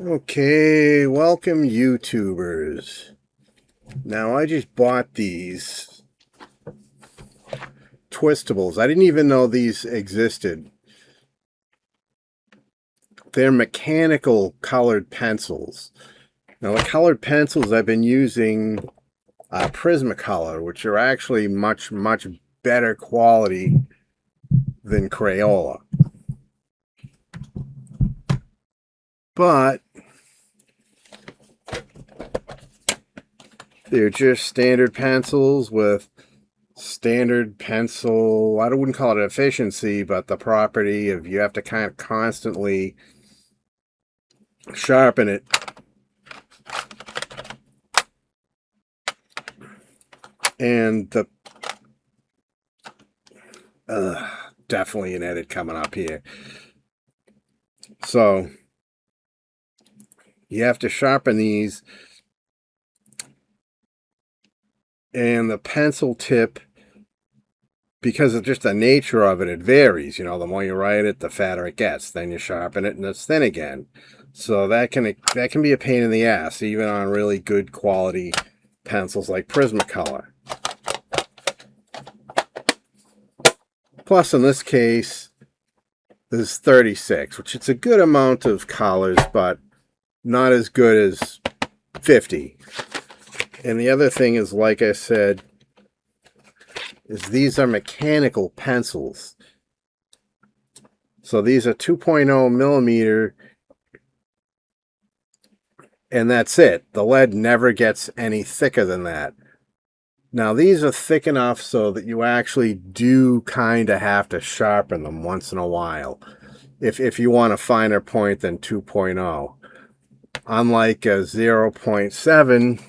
Okay, welcome YouTubers. Now I just bought these Twistables. I didn't even know these existed. They're mechanical colored pencils. Now the colored pencils I've been using Prismacolor, which are actually much better quality than Crayola. But they're just standard pencils with standard pencil. I wouldn't call it efficiency, but the property of you have to kind of constantly sharpen it. And the definitely an edit coming up here. So you have to sharpen these, and the pencil tip, because of just the nature of it, it varies. You know, the more you write it, the fatter it gets. Then you sharpen it, and it's thin again. So that can be a pain in the ass, even on really good quality pencils like Prismacolor. Plus, in this case, this is 36, which it's a good amount of colors, but not as good as 50. And the other thing is, like I said, is these are mechanical pencils. So these are 2.0 millimeter, and that's it. The lead never gets any thicker than that. Now these are thick enough so that you actually do kind of have to sharpen them once in a while if you want a finer point than 2.0. Unlike a 0.7,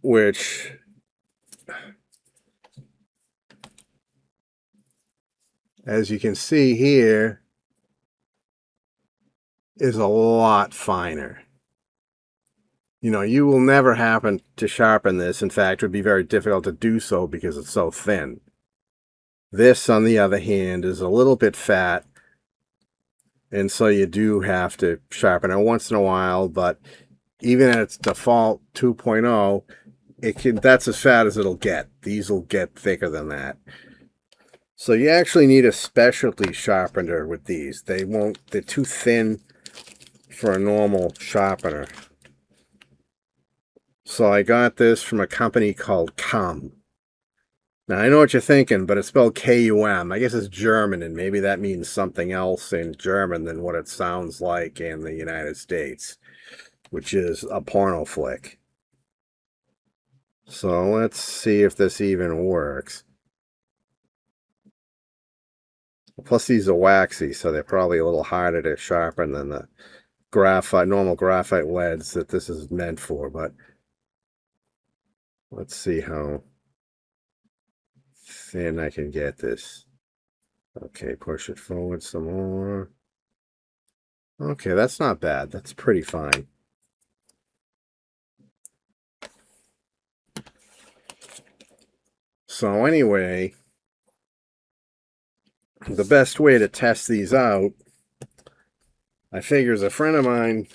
which as you can see here is a lot finer. You know, you will never happen to sharpen this. In fact, it would be very difficult to do so because it's so thin. This, on the other hand, is a little bit fat, and so you do have to sharpen it once in a while, but even at its default 2.0, that's as fat as it'll get. These will get thicker than that. So you actually need a specialty sharpener with these. They're too thin for a normal sharpener. So I got this from a company called Cum. Now, I know what you're thinking, but it's spelled K-U-M. I guess it's German, and maybe that means something else in German than what it sounds like in the United States, which is a porno flick. So let's see if this even works. Plus, these are waxy, so they're probably a little harder to sharpen than the normal graphite leads that this is meant for, but let's see how thin I can get this. Okay, push it forward some more. Okay, that's not bad. That's pretty fine. So anyway, the best way to test these out, I figures a friend of mine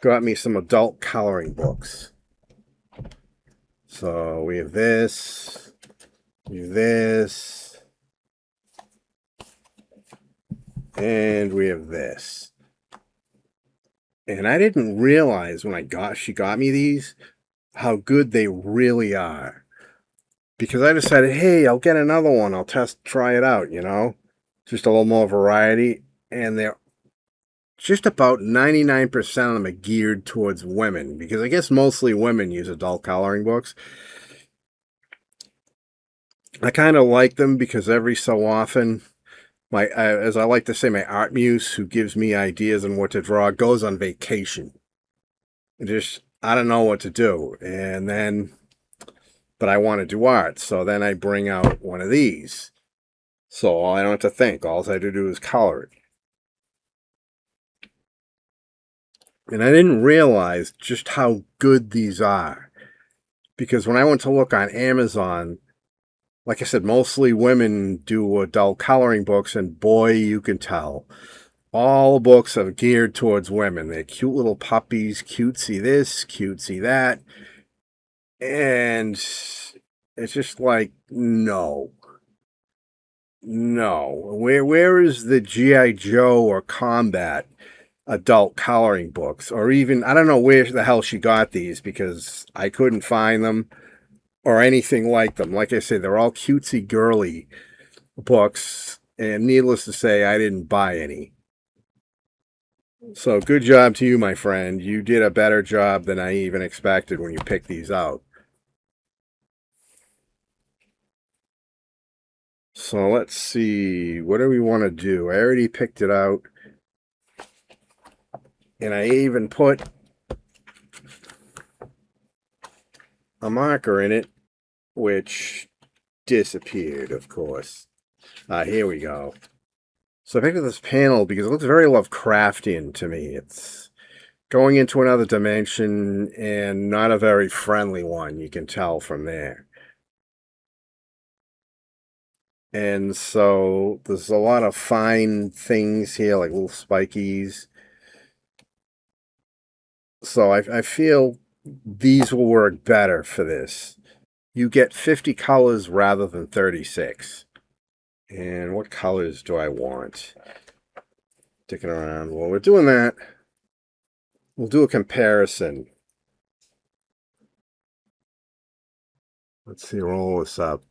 got me some adult coloring books. So we have this, and we have this. And I didn't realize when she got me these, how good they really are. Because I decided, hey, I'll get another one. I'll try it out, you know? Just a little more variety. And they're just about 99% of them are geared towards women. Because I guess mostly women use adult coloring books. I kind of like them because every so often, as I like to say, my art muse, who gives me ideas on what to draw, goes on vacation. I don't know what to do. But I want to do art. So then I bring out one of these. So I don't have to think. All I have to do is color it. And I didn't realize just how good these are. Because when I went to look on Amazon, like I said, mostly women do adult coloring books, and boy, you can tell. all books are geared towards women. They're cute little puppies, cutesy this, cutesy that. And it's just like, no. No. Where is the G.I. Joe or Combat adult coloring books? Or even, I don't know where the hell she got these because I couldn't find them or anything like them. Like I said, they're all cutesy girly books. And needless to say, I didn't buy any. So good job to you, my friend. You did a better job than I even expected when you picked these out. So let's see. What do we want to do? I already picked it out. And I even put a marker in it, which disappeared, of course. Here we go. So I picked up this panel because it looks very Lovecraftian to me. It's going into another dimension and not a very friendly one, you can tell from there. And so there's a lot of fine things here, like little spikies. So I feel these will work better for this. You get 50 colors rather than 36. And what colors do I want? Sticking around. While we're doing that, we'll do a comparison. Let's see, roll this up.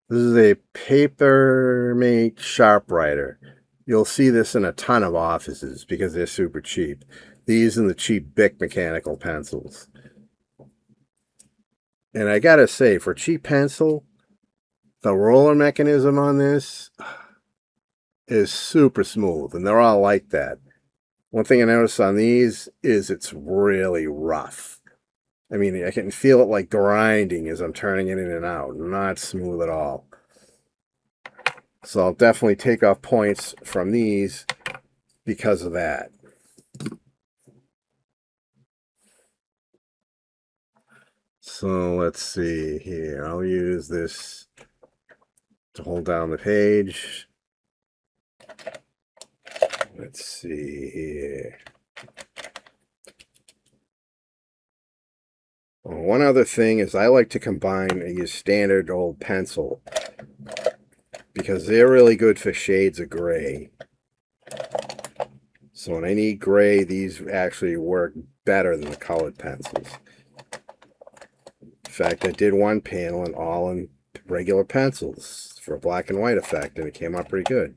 This is a Papermate Sharpwriter. You'll see this in a ton of offices because they're super cheap. These and the cheap Bic mechanical pencils. And I gotta say, for cheap pencil, the roller mechanism on this is super smooth, and they're all like that. One thing I noticed on these is it's really rough. I mean, I can feel it like grinding as I'm turning it in and out. Not smooth at all. So I'll definitely take off points from these because of that. So let's see here. I'll use this to hold down the page. Let's see here. One other thing is I like to combine a standard old pencil because they're really good for shades of gray. So when I need gray, these actually work better than the colored pencils. In fact, I did one panel and all in regular pencils for a black and white effect, and it came out pretty good.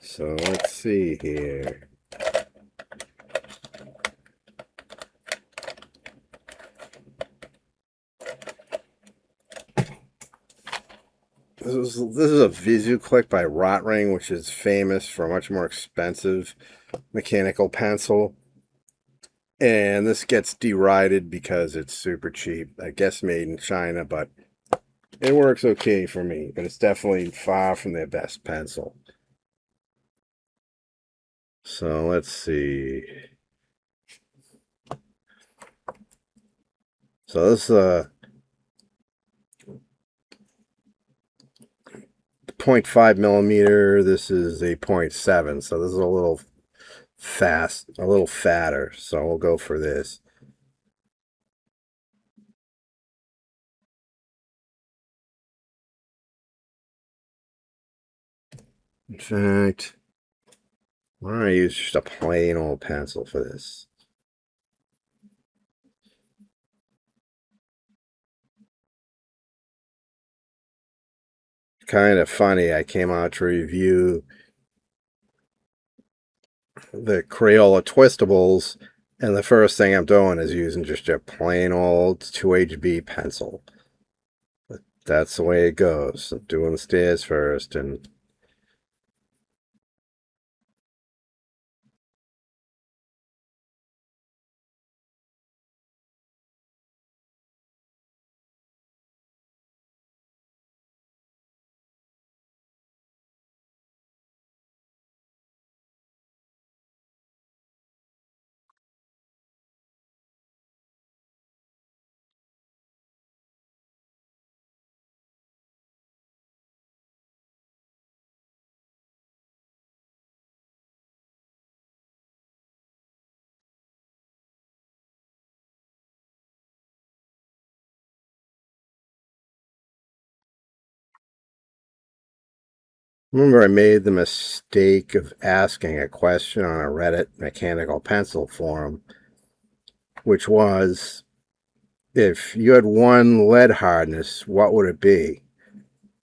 So let's see here. This is a VisuClick by Rotring, which is famous for a much more expensive mechanical pencil. And this gets derided because it's super cheap. I guess made in China, but it works okay for me. But it's definitely far from their best pencil. So let's see. So this is a 0.5 millimeter. This is a 0.7. So this is a little fast, a little fatter. So we'll go for this. In fact, why don't I use just a plain old pencil for this? Kind of funny. I came out to review the Crayola Twistables, and the first thing I'm doing is using just a plain old 2HB pencil. But that's the way it goes. I'm doing the stairs first, and Remember, I made the mistake of asking a question on a Reddit mechanical pencil forum, which was, if you had one lead hardness, what would it be?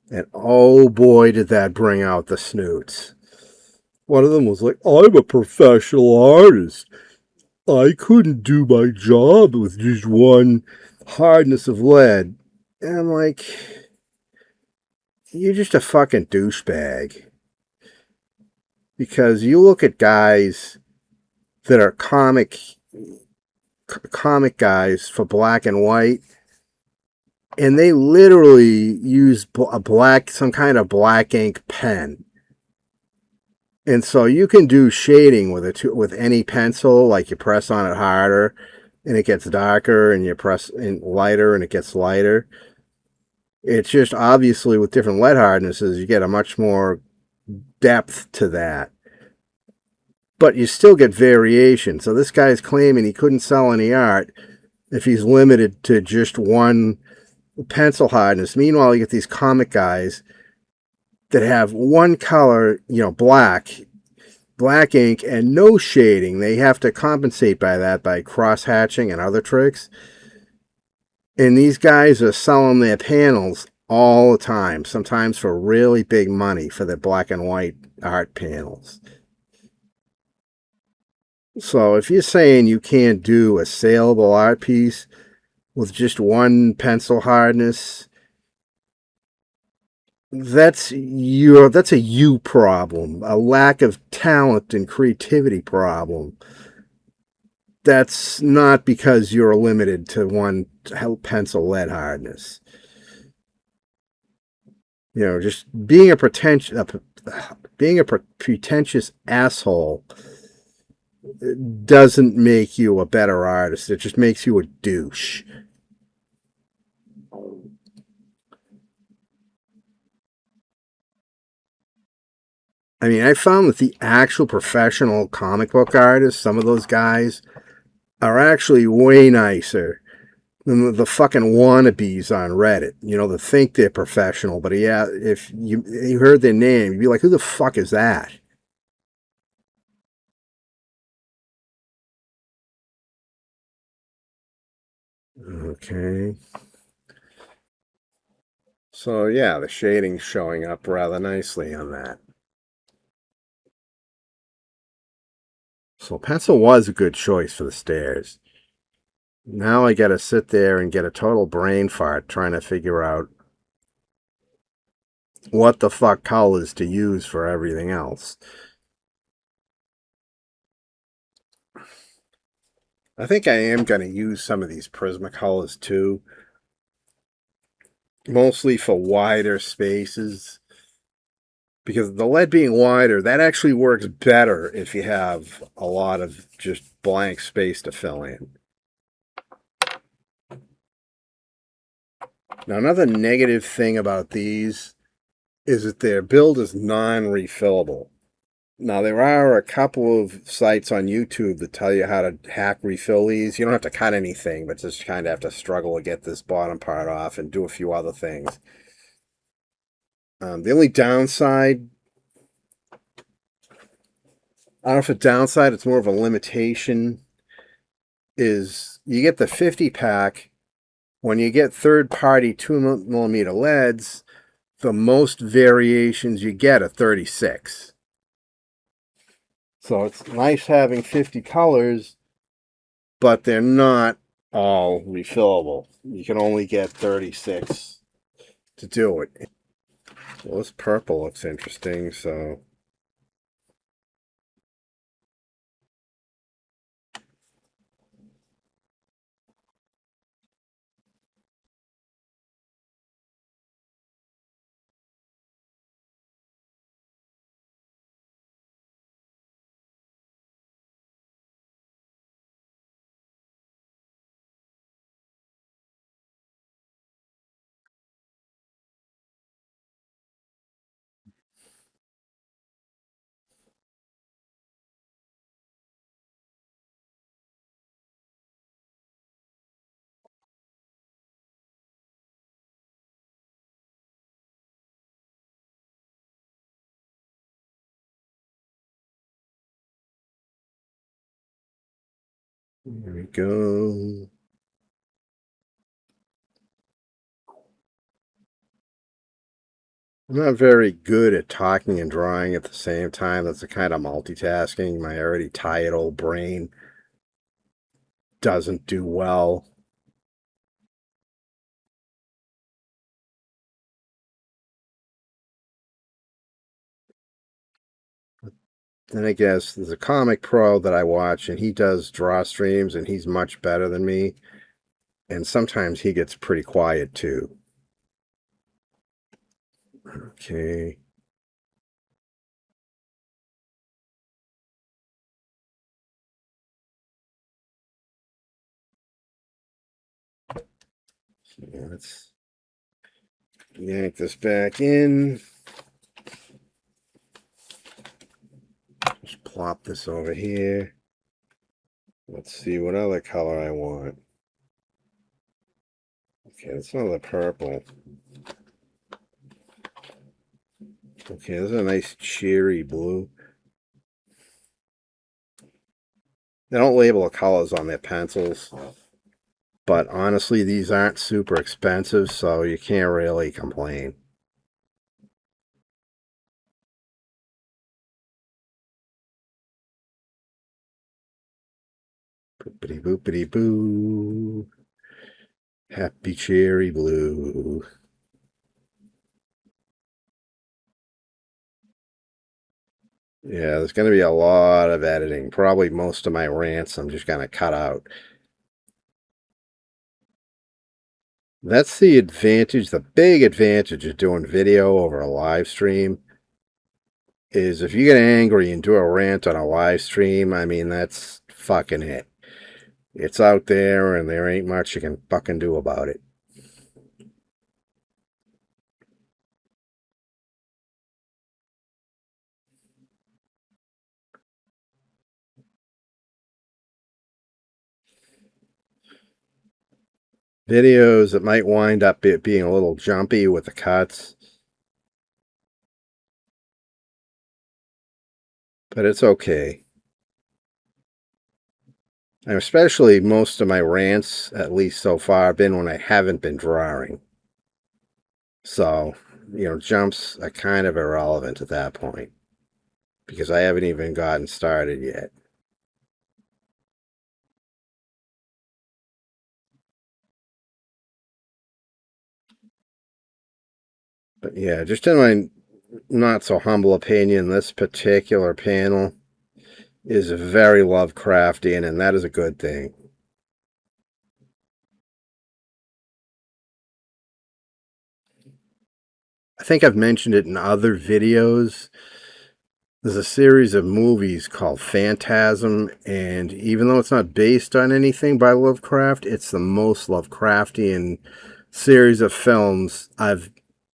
And oh boy, did that bring out the snoots. One of them was like, I'm a professional artist. I couldn't do my job with just one hardness of lead. And I'm like, you're just a fucking douchebag. Because you look at guys that are comic guys for black and white, and they literally use some kind of black ink pen. And so you can do shading with any pencil. Like, you press on it harder and it gets darker, and you press in lighter and it gets lighter. It's just obviously with different lead hardnesses, you get a much more depth to that. But you still get variation. So this guy's claiming he couldn't sell any art if he's limited to just one pencil hardness. Meanwhile, you get these comic guys that have one color, black ink, and no shading. They have to compensate by that by cross hatching and other tricks. And these guys are selling their panels all the time, sometimes for really big money for their black and white art panels. So if you're saying you can't do a saleable art piece with just one pencil hardness, that's a you problem, a lack of talent and creativity problem. That's not because you're limited to one pencil lead hardness. Just being a pretentious asshole doesn't make you a better artist. It just makes you a douche. I mean, I found that the actual professional comic book artists, some of those guys, are actually way nicer than the fucking wannabes on Reddit. That think they're professional, but yeah, if you heard their name, you'd be like, who the fuck is that? Okay. So yeah, the shading's showing up rather nicely on that. So pencil was a good choice for the stairs. Now I gotta sit there and get a total brain fart trying to figure out what the fuck colors to use for everything else. I think I am gonna use some of these Prismacolors too, mostly for wider spaces. Because the lead being wider, that actually works better if you have a lot of just blank space to fill in. Now, another negative thing about these is that their build is non-refillable. Now, there are a couple of sites on YouTube that tell you how to hack refill these. You don't have to cut anything, but just kind of have to struggle to get this bottom part off and do a few other things. The only downside, I don't know if a downside, it's more of a limitation, is you get the 50 pack. When you get third-party 2mm LEDs, the most variations you get are 36. So it's nice having 50 colors, but they're not all refillable. You can only get 36 to do it. Well, this purple looks interesting, so There we go. I'm not very good at talking and drawing at the same time. That's the kind of multitasking my already tired old brain doesn't do well. Then I guess there's a comic pro that I watch, and he does draw streams, and he's much better than me. And sometimes he gets pretty quiet too. Okay. So let's yank this back in. Just plop this over here. Let's see what other color I want. Okay, that's another purple. Okay, this is a nice cherry blue. They don't label the colors on their pencils, but honestly, these aren't super expensive, so you can't really complain. Boopity boopity boo. Happy cherry blue. Yeah, there's going to be a lot of editing. Probably most of my rants I'm just going to cut out. That's the advantage, the big advantage of doing video over a live stream is if you get angry and do a rant on a live stream, I mean, that's fucking it. It's out there and there ain't much you can fucking do about it. Videos that might wind up being a little jumpy with the cuts, but it's okay. And especially most of my rants, at least so far, have been when I haven't been drawing. So, jumps are kind of irrelevant at that point because I haven't even gotten started yet. But yeah, just in my not so humble opinion, this particular panel is very Lovecraftian, and that is a good thing. I think I've mentioned it in other videos. There's a series of movies called Phantasm, and even though it's not based on anything by Lovecraft, it's the most Lovecraftian series of films I've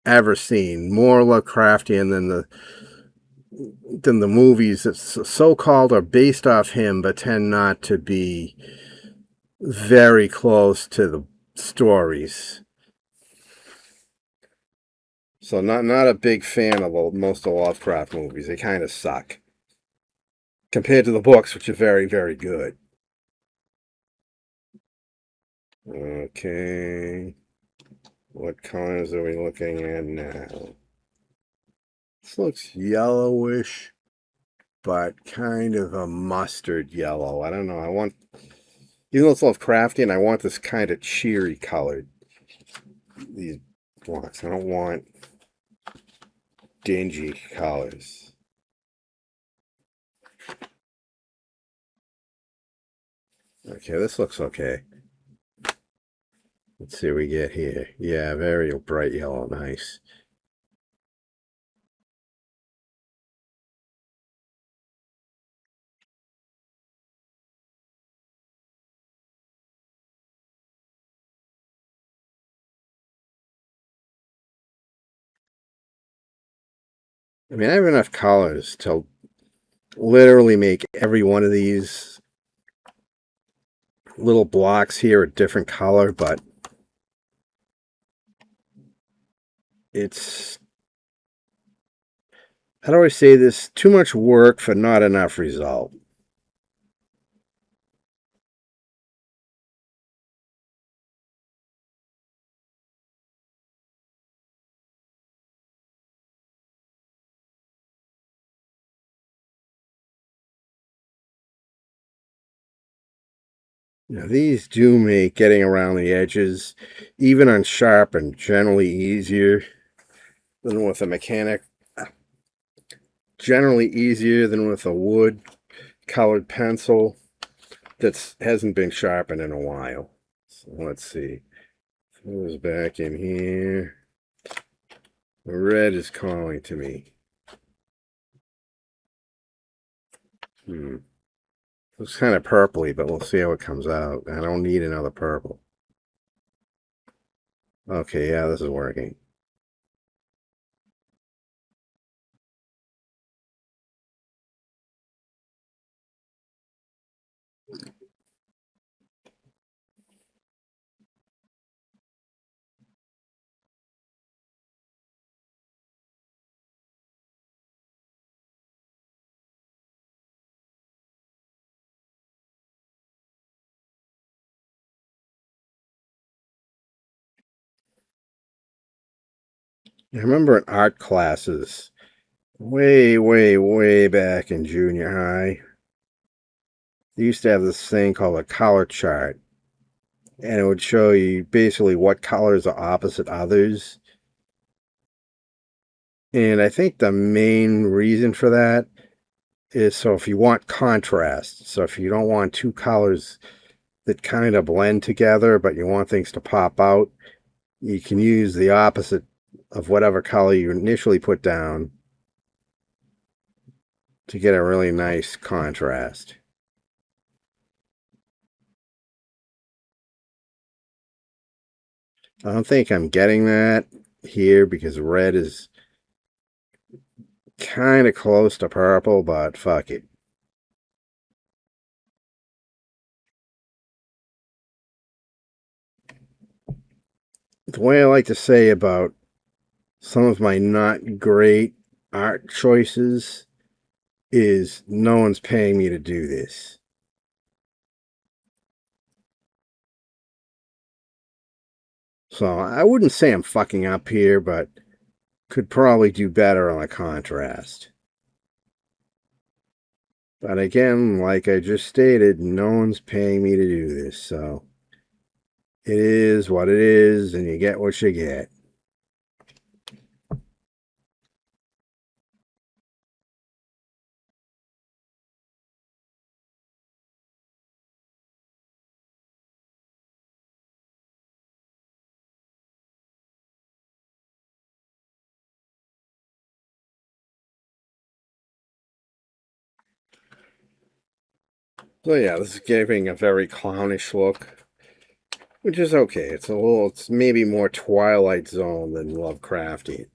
ever seen. More Lovecraftian than the movies that so-called are based off him, but tend not to be very close to the stories. So not a big fan of most of the Lovecraft movies. They kind of suck compared to the books, which are very, very good. Okay. What colors are we looking at now? This looks yellowish, but kind of a mustard yellow. I don't know. Even though it's Lovecraftian, I want this kind of cheery colored. These blocks. I don't want dingy colors. Okay, this looks okay. Let's see what we get here. Yeah, very bright yellow. Nice. I mean, I have enough colors to literally make every one of these little blocks here a different color, but it's, how do I say this? Too much work for not enough result. Now, these do make getting around the edges, even on sharpened, generally easier than with a mechanic. Generally easier than with a wood colored pencil that hasn't been sharpened in a while. So let's see. Throw this back in here. The red is calling to me. Looks kind of purpley, but we'll see how it comes out. I don't need another purple. Okay, yeah, this is working. I remember in art classes, way back in junior high, they used to have this thing called a color chart. And it would show you basically what colors are opposite others. And I think the main reason for that is so if you want contrast, so if you don't want two colors that kind of blend together, but you want things to pop out, you can use the opposite of whatever color you initially put down to get a really nice contrast. I don't think I'm getting that here because red is kind of close to purple, but fuck it. The way I like to say about some of my not great art choices is no one's paying me to do this. So I wouldn't say I'm fucking up here, but could probably do better on the contrast. But again, like I just stated, no one's paying me to do this, so it is what it is, and you get what you get. So yeah, this is giving a very clownish look, which is okay. It's maybe more Twilight Zone than Lovecraftian.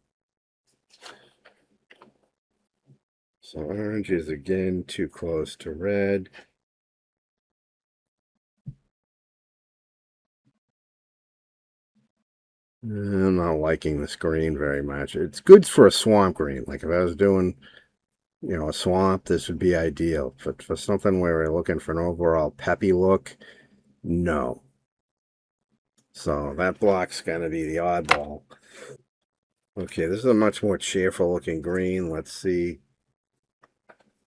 So orange is again too close to red. I'm not liking this green very much. It's good for a swamp green. Like if I was doing, a swamp, this would be ideal. But for something where we're looking for an overall peppy look, no. So that block's going to be the oddball. Okay, this is a much more cheerful looking green. Let's see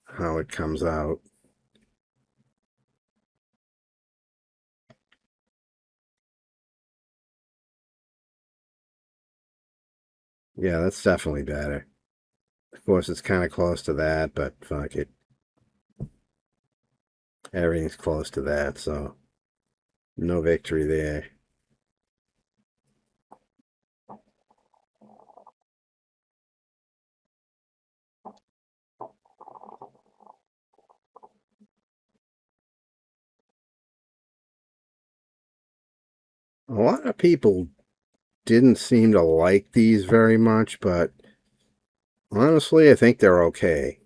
how it comes out. Yeah, that's definitely better. Of course, it's kind of close to that, but fuck it. Everything's close to that, so no victory there. A lot of people didn't seem to like these very much, but honestly, I think they're okay.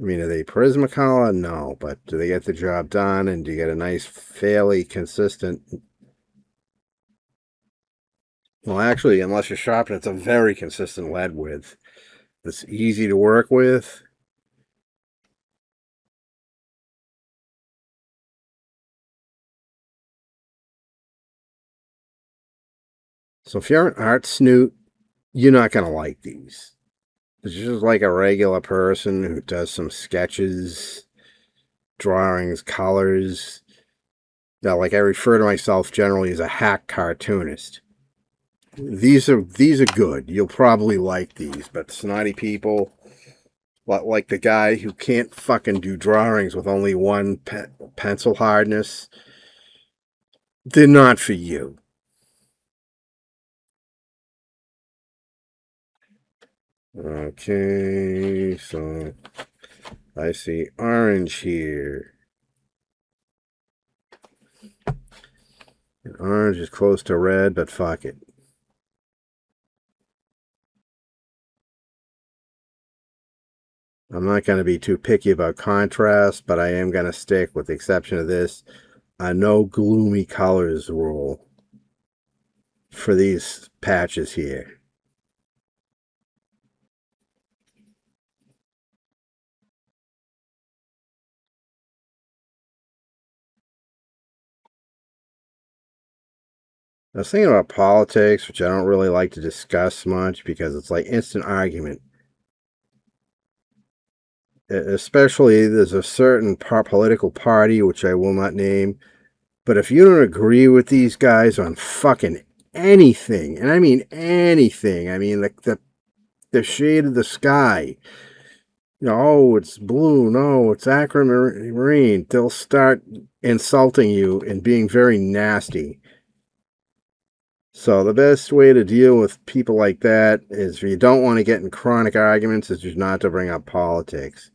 I mean, are they Prismacolor? No, but do they get the job done and do you get a nice, fairly consistent... Well, actually, unless you're sharpening, it's a very consistent lead width. It's easy to work with. So if you're an art snoot, you're not going to like these. It's just like a regular person who does some sketches, drawings, colors. Now, like I refer to myself generally as a hack cartoonist. These are good. You'll probably like these, but snotty people, like the guy who can't fucking do drawings with only one pencil hardness, they're not for you. Okay, so I see orange here. And orange is close to red, but fuck it. I'm not going to be too picky about contrast, but I am going to stick, with the exception of this, a no gloomy colors rule for these patches here. I was thinking about politics, which I don't really like to discuss much because it's like instant argument. Especially, there's a certain political party, which I will not name, but if you don't agree with these guys on fucking anything, and I mean anything, I mean the shade of the sky, oh, it's blue, no, it's aquamarine, they'll start insulting you and being very nasty. So the best way to deal with people like that is, if you don't want to get in chronic arguments, is just not to bring up politics.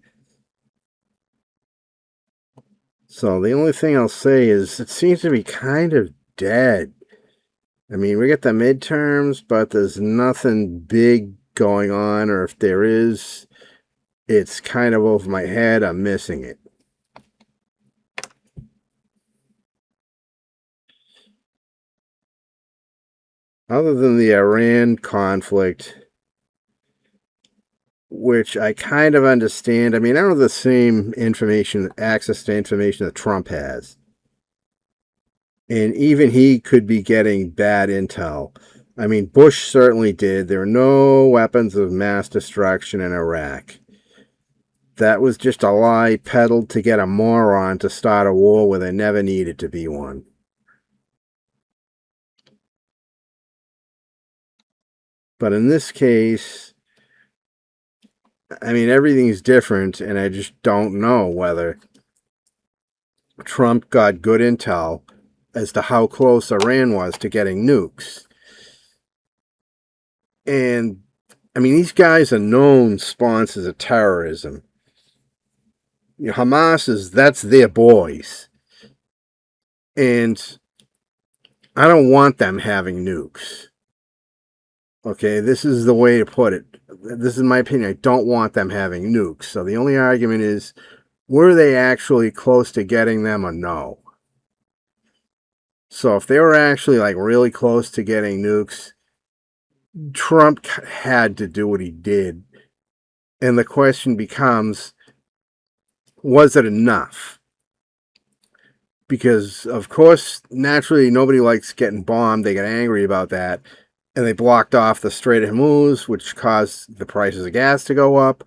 So the only thing I'll say is it seems to be kind of dead. I mean, we get the midterms, but there's nothing big going on, or if there is, it's kind of over my head. I'm missing it. Other than the Iran conflict, which I kind of understand. I mean, I don't have the same access to information that Trump has. And even he could be getting bad intel. I mean, Bush certainly did. There are no weapons of mass destruction in Iraq. That was just a lie peddled to get a moron to start a war where there never needed to be one. But in this case, I mean, everything's different, and I just don't know whether Trump got good intel as to how close Iran was to getting nukes. And, I mean, these guys are known sponsors of terrorism. Hamas that's their boys. And I don't want them having nukes. Okay, this is the way to put it. This is my opinion. I don't want them having nukes. So the only argument is, were they actually close to getting them or no? So if they were actually like really close to getting nukes, Trump had to do what he did. And the question becomes, was it enough? Because, of course, naturally, nobody likes getting bombed. They get angry about that. And they blocked off the Strait of Hormuz, which caused the prices of gas to go up,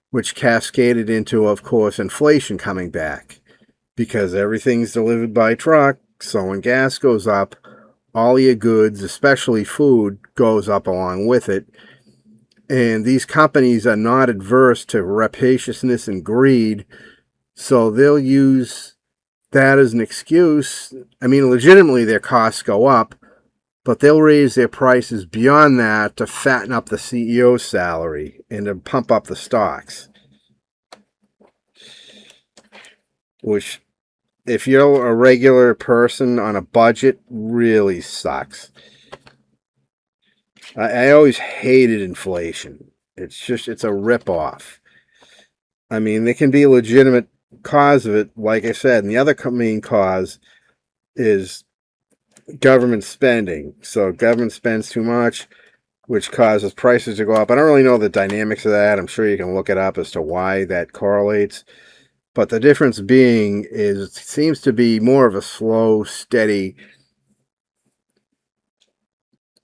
which cascaded into, of course, inflation coming back. Because everything's delivered by truck, so when gas goes up, all your goods, especially food, goes up along with it. And these companies are not adverse to rapaciousness and greed, so they'll use that as an excuse. I mean, legitimately, their costs go up, but they'll raise their prices beyond that to fatten up the CEO's salary and to pump up the stocks. Which, if you're a regular person on a budget, really sucks. I always hated inflation. It's a ripoff. I mean, there can be a legitimate cause of it, like I said, and the other main cause is government spending. So government spends too much, which causes prices to go up. I don't really know the dynamics of that. I'm sure you can look it up as to why that correlates. But the difference being is it seems to be more of a slow, steady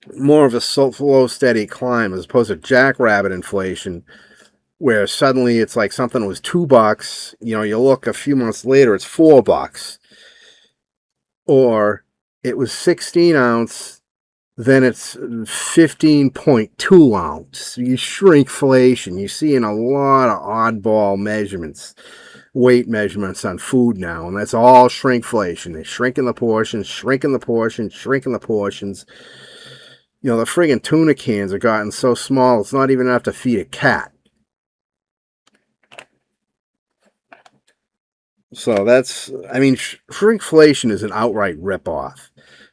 climb as opposed to jackrabbit inflation, where suddenly it's like something was $2. You look a few months later, it's $4. or it was 16 ounce, then it's 15.2 ounce. You shrinkflation. You see in a lot of oddball measurements, weight measurements on food now, and that's all shrinkflation. They're shrinking the portions, shrinking the portions, shrinking the portions. You know, the friggin' tuna cans have gotten so small, it's not even enough to feed a cat. So that's, I mean, shrinkflation is an outright ripoff.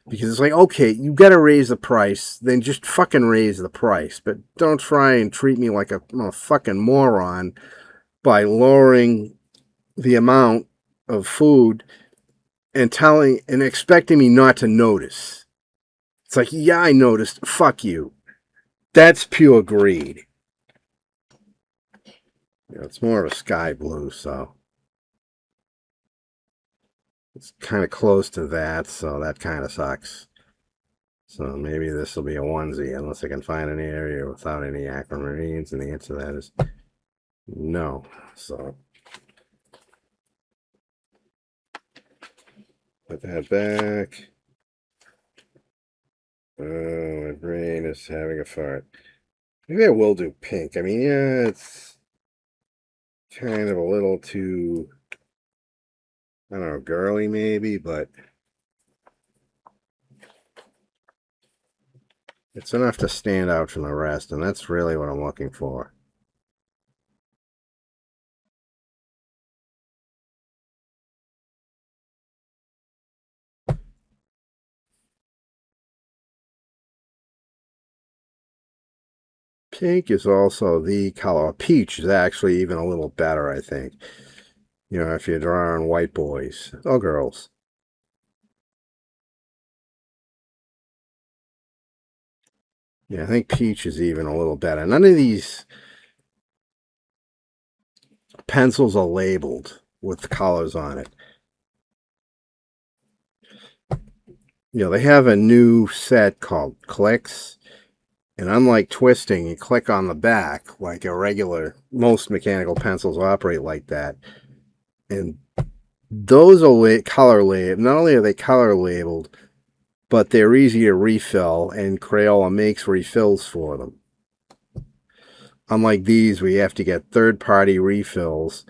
Because it's like, okay, you got to raise the price, then just fucking raise the price. But don't try and treat me like a fucking moron by lowering the amount of food and expecting me not to notice. It's like, yeah, I noticed. Fuck you. That's pure greed. You know, it's more of a sky blue, so it's kind of close to that, so that kind of sucks. So maybe this will be a onesie, unless I can find an area without any aquamarines, and the answer to that is no. So put that back. Oh, my brain is having a fart. Maybe I will do pink. I mean, yeah, it's kind of a little too, I don't know, girly maybe, but it's enough to stand out from the rest, and that's really what I'm looking for. Pink is also the color. Peach is actually even a little better, I think. You know, if you're drawing white boys or girls. Yeah, I think peach is even a little better. None of these pencils are labeled with colors on it. You know, they have a new set called clicks. And unlike twisting, you click on the back like a regular, most mechanical pencils operate like that. And those are color labeled. Not only are they color labeled, but they're easy to refill, and Crayola makes refills for them. Unlike these, we have to get third-party refills.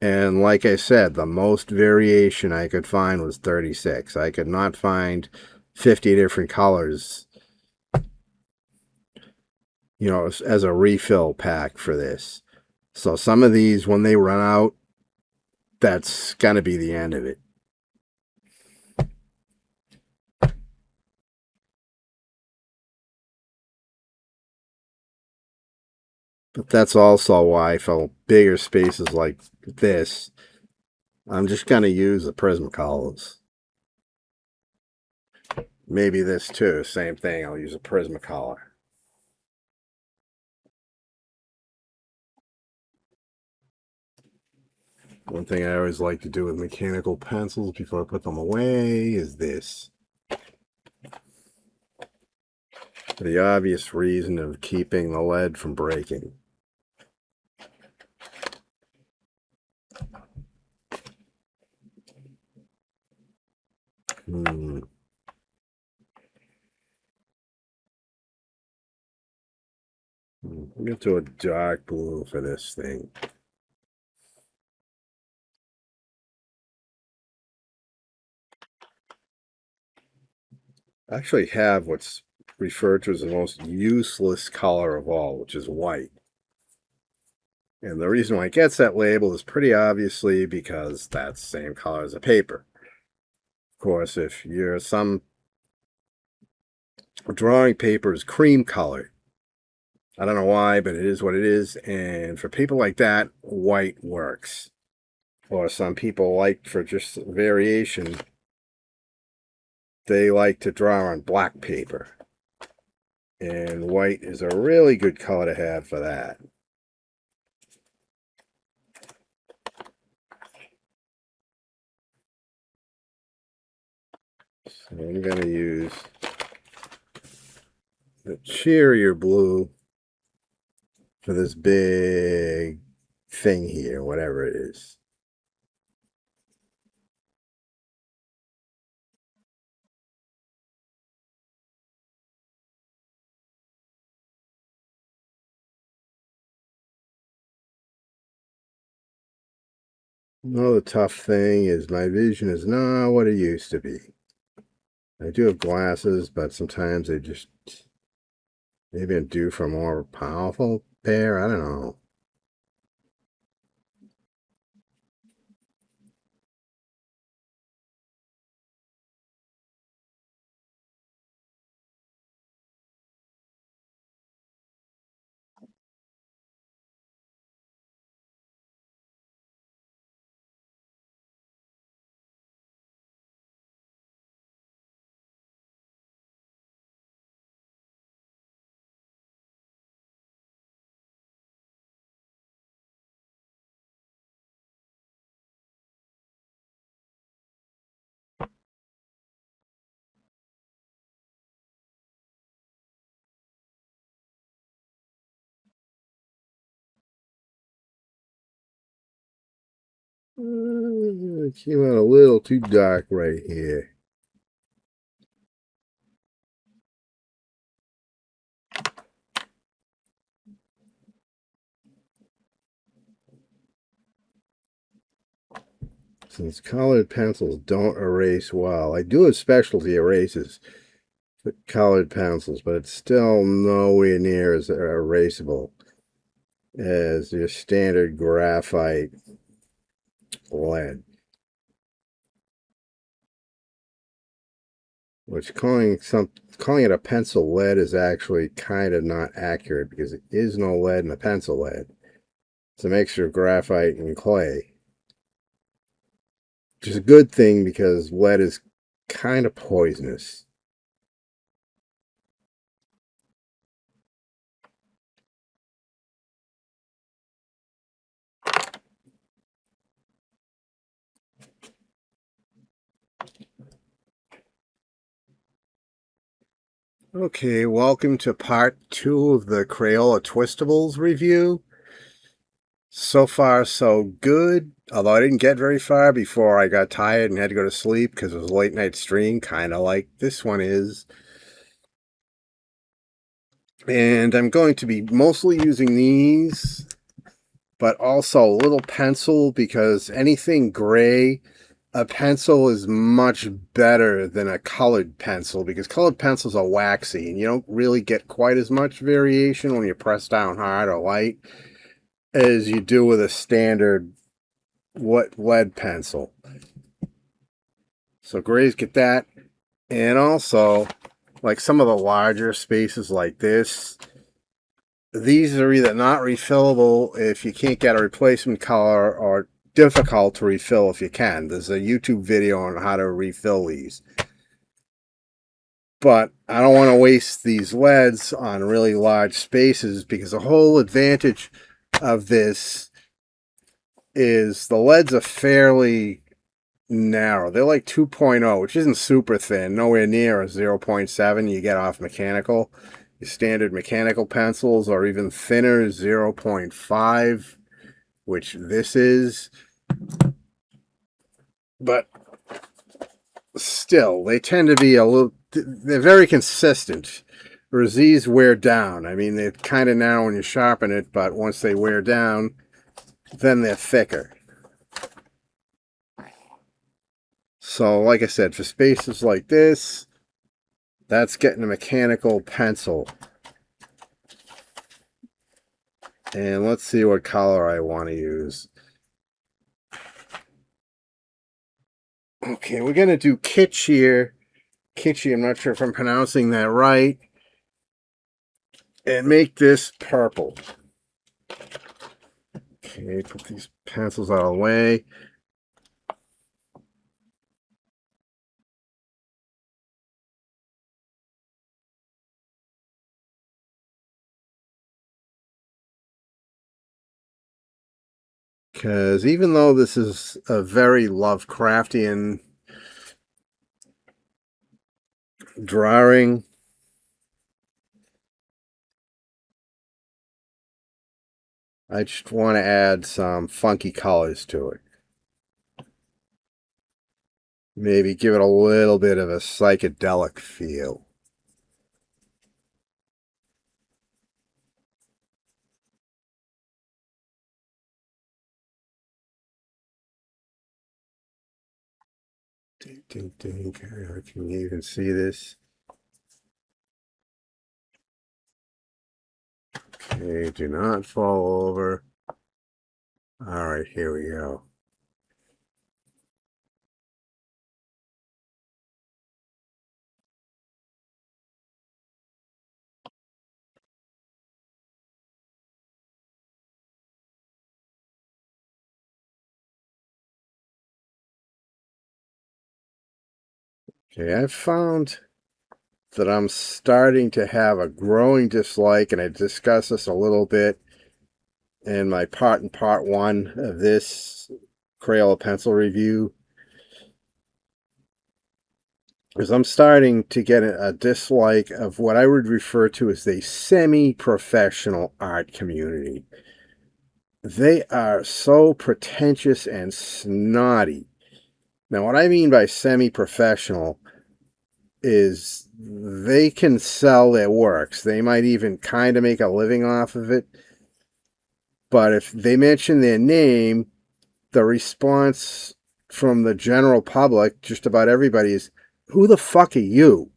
And like I said, the most variation I could find was 36. I could not find 50 different colors, you know, as a refill pack for this. So some of these, when they run out, that's going to be the end of it. But that's also why for bigger spaces like this, I'm just going to use the Prismacolors. Maybe this too, same thing. I'll use a Prismacolor. One thing I always like to do with mechanical pencils before I put them away is this. For the obvious reason of keeping the lead from breaking. I'm going to do a dark blue for this thing. I actually have what's referred to as the most useless color of all, which is white. And the reason why it gets that label is pretty obviously because that's the same color as the paper. Of course, if you're some drawing paper is cream colored, I don't know why, but it is what it is. And for people like that, white works. Or some people like, for just variation, they like to draw on black paper. And white is a really good color to have for that. So I'm going to use the cheerier blue for this big thing here, whatever it is. Another tough thing is my vision is not what it used to be. I do have glasses, but sometimes they just, maybe I'm due for a more powerful pair. I don't know. It came out a little too dark right here. Since colored pencils don't erase well, I do have specialty erasers for colored pencils, but it's still nowhere near as erasable as your standard graphite lead. Which calling it a pencil lead is actually kind of not accurate because it is no lead in a pencil lead. It's a mixture of graphite and clay. Which is a good thing because lead is kind of poisonous. Okay, welcome to part 2 of the Crayola Twistables review. So far, so good. Although I didn't get very far before I got tired and had to go to sleep because it was a late night stream, kind of like this one is. And I'm going to be mostly using these, but also a little pencil because anything gray, a pencil is much better than a colored pencil because colored pencils are waxy and you don't really get quite as much variation when you press down hard or light as you do with a standard lead pencil. So grays get that. And also, like some of the larger spaces like this, these are either not refillable if you can't get a replacement color or difficult to refill if you can. There's a YouTube video on how to refill these. But I don't want to waste these leads on really large spaces because the whole advantage of this is the leads are fairly narrow. They're like 2.0, which isn't super thin, nowhere near a 0.7 you get off mechanical. Your standard mechanical pencils are even thinner, 0.5, which this is. But still, they tend to be they're very consistent. Whereas these wear down. I mean, they're kind of narrow when you sharpen it, but once they wear down, then they're thicker. So, like I said, for spaces like this, that's getting a mechanical pencil. And let's see what color I want to use. Okay, we're going to do Kitschy, I'm not sure if I'm pronouncing that right. And make this purple. Okay, put these pencils out of the way. Because even though this is a very Lovecraftian drawing, I just want to add some funky colors to it. Maybe give it a little bit of a psychedelic feel. Ding, ding. Can you even see this? Okay, do not fall over. All right, here we go. Okay, I've found that I'm starting to have a growing dislike, and I discussed this a little bit in my part one of this Crayola pencil review, is I'm starting to get a dislike of what I would refer to as the semi-professional art community. They are so pretentious and snotty. Now, what I mean by semi-professional is they can sell their works. They might even kind of make a living off of it. But if they mention their name, the response from the general public, just about everybody, is, who the fuck are you?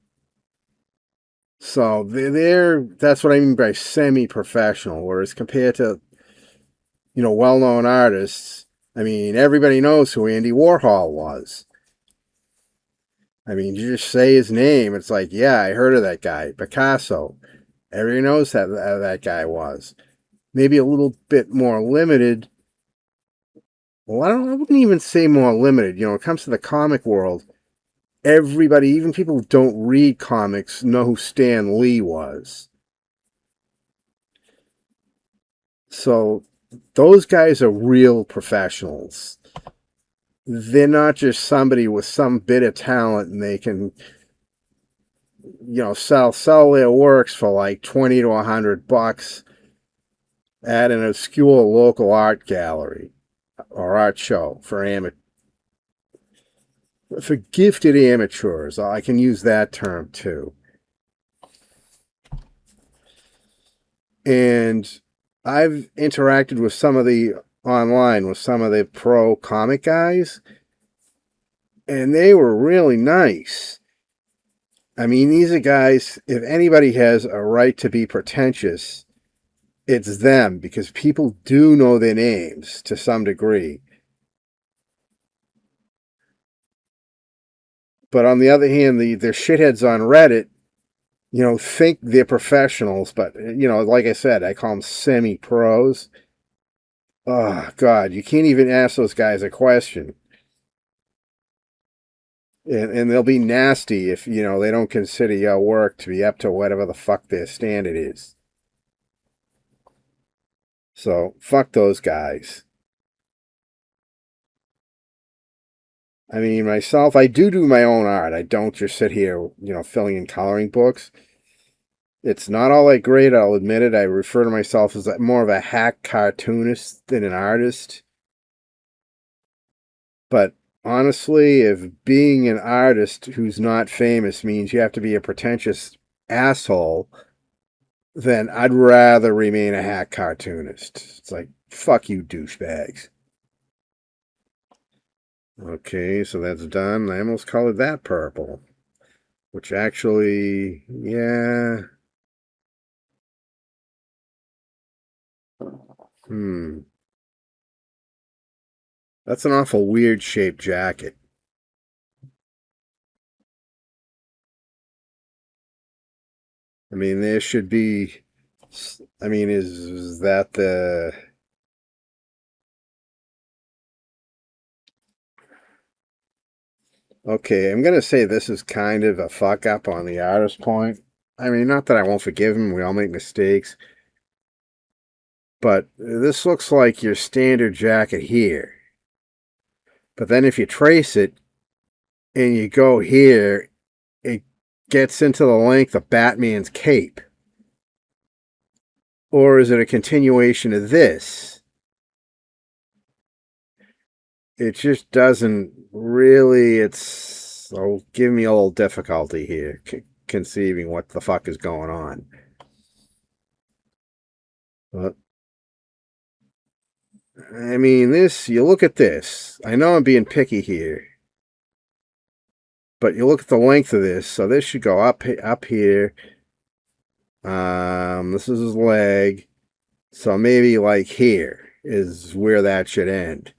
So that's what I mean by semi-professional. Whereas compared to, well-known artists, I mean, everybody knows who Andy Warhol was. I mean, you just say his name, it's like, yeah, I heard of that guy. Picasso. Everybody knows that that guy was. Maybe a little bit more limited. Well, I wouldn't even say more limited. When it comes to the comic world, everybody, even people who don't read comics, know who Stan Lee was. So those guys are real professionals. They're not just somebody with some bit of talent and they can, sell their works for like $20 to $100 at an obscure local art gallery or art show for gifted amateurs. I can use that term too. And I've interacted with some of the pro comic guys, and they were really nice. I mean, these are guys, if anybody has a right to be pretentious, it's them, because people do know their names to some degree. But on the other hand, they're shitheads on Reddit, think they're professionals, but, like I said, I call them semi-pros. Oh, God, you can't even ask those guys a question. And they'll be nasty if, they don't consider your work to be up to whatever the fuck their standard is. So, fuck those guys. I mean, myself, I do my own art. I don't just sit here, filling in coloring books. It's not all that great, I'll admit it. I refer to myself as more of a hack cartoonist than an artist. But honestly, if being an artist who's not famous means you have to be a pretentious asshole, then I'd rather remain a hack cartoonist. It's like, fuck you, douchebags. Okay, so that's done. I almost colored that purple. Which actually, yeah. That's an awful weird shaped jacket. I mean, there should be. I mean, is that the. Okay, I'm going to say this is kind of a fuck up on the artist's point. I mean, not that I won't forgive him, we all make mistakes. But this looks like your standard jacket here. But then if you trace it and you go here, it gets into the length of Batman's cape. Or is it a continuation of this? It just doesn't really, give me a little difficulty here conceiving what the fuck is going on. But, I mean, you look at this. I know I'm being picky here. But you look at the length of this, so this should go up here. This is his leg. So maybe like here is where that should end.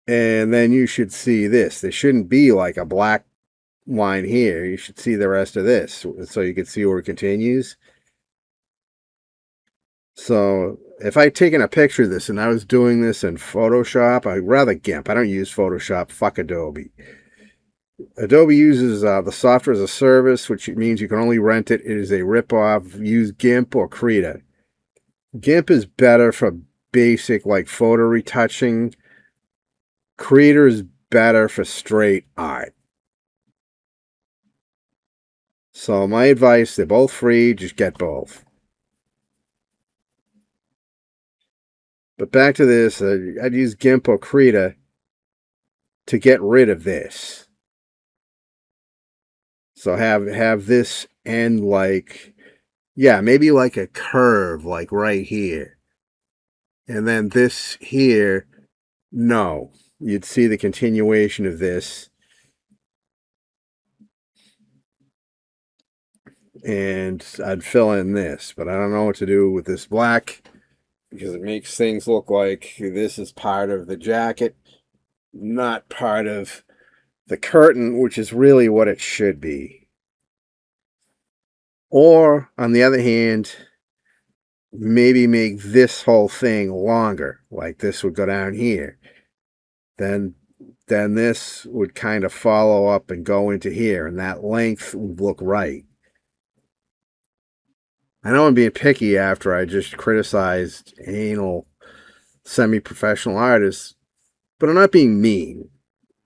And then you should see this. There shouldn't be like a black line here. You should see the rest of this so you can see where it continues. So if I'd taken a picture of this and I was doing this in Photoshop, I'd rather GIMP. I don't use Photoshop. Fuck Adobe. Adobe uses the software as a service, which means you can only rent it. It is a ripoff. Use GIMP or Krita. GIMP is better for basic like photo retouching. Krita is better for straight art. So my advice, they're both free. Just get both. But back to this, I'd use GIMP or Krita to get rid of this. So have this end like, yeah, maybe like a curve, like right here. And then this here, no. You'd see the continuation of this. And I'd fill in this, but I don't know what to do with this black because it makes things look like this is part of the jacket, not part of the curtain, which is really what it should be. Or, on the other hand, maybe make this whole thing longer, like this would go down here. Then this would kind of follow up and go into here, and that length would look right. I know I'm being picky after I just criticized anal semi-professional artists, but I'm not being mean.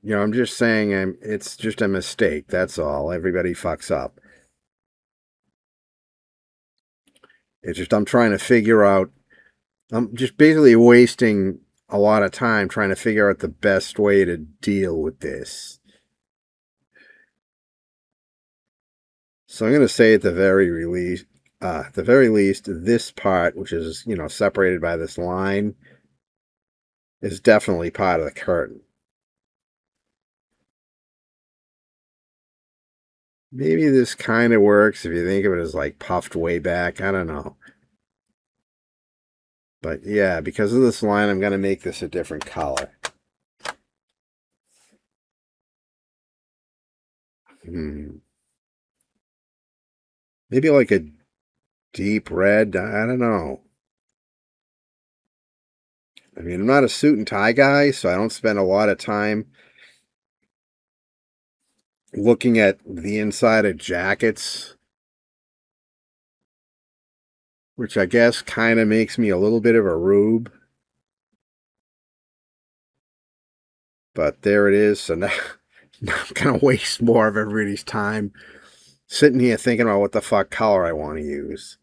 You know, I'm just saying it's just a mistake. That's all. Everybody fucks up. It's just I'm trying to figure out. I'm just basically wasting a lot of time trying to figure out the best way to deal with this. So I'm going to say at the very least, this part, which is, you know, separated by this line, is definitely part of the curtain. Maybe this kind of works if you think of it as like puffed way back. I don't know. But yeah, because of this line, I'm going to make this a different color. Maybe like a deep red. I don't know. I mean, I'm not a suit and tie guy, so I don't spend a lot of time looking at the inside of jackets, which I guess kind of makes me a little bit of a rube. But there it is. So now I'm going to waste more of everybody's time sitting here thinking about what the fuck color I want to use.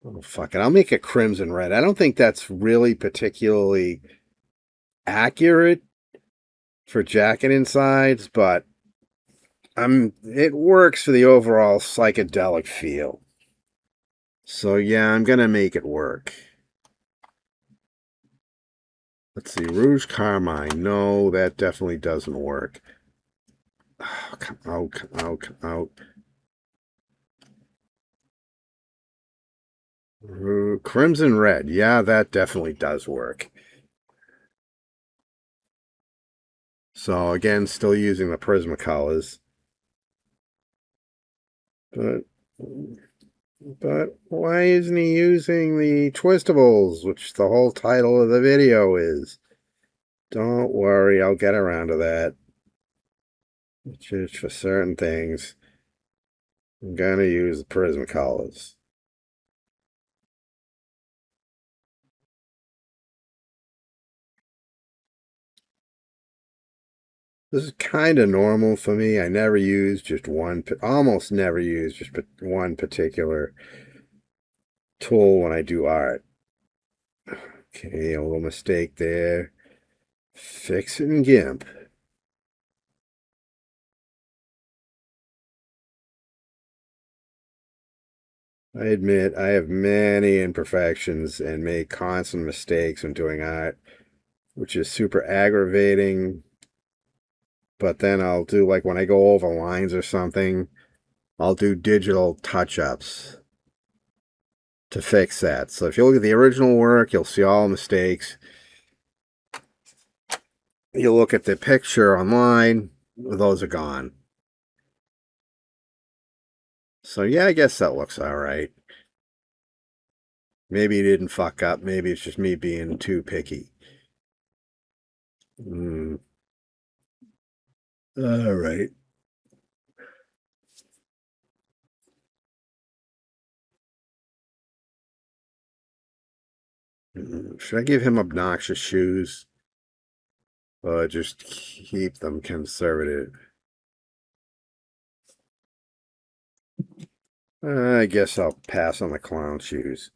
Oh, fuck it. I'll make it crimson red. I don't think that's really particularly accurate for jacket insides, but it works for the overall psychedelic feel. So yeah, I'm going to make it work. Let's see, Rouge Carmine. No, that definitely doesn't work. Oh, come out, come out, come out. Crimson Red. Yeah, that definitely does work. So again, still using the Prismacolors. But why isn't he using the Twistables, which the whole title of the video is? Don't worry, I'll get around to that. Just for certain things, I'm going to use the Prismacolors. This is kind of normal for me. I never use just one, almost never use just one particular tool when I do art. Okay, a little mistake there. Fix it in GIMP. I admit I have many imperfections and make constant mistakes when doing art, which is super aggravating. But then I'll do, like, when I go over lines or something, I'll do digital touch-ups to fix that. So if you look at the original work, you'll see all the mistakes. You look at the picture online, those are gone. So yeah, I guess that looks all right. Maybe he didn't fuck up. Maybe it's just me being too picky. All right. Should I give him obnoxious shoes? Or just keep them conservative? I guess I'll pass on the clown shoes.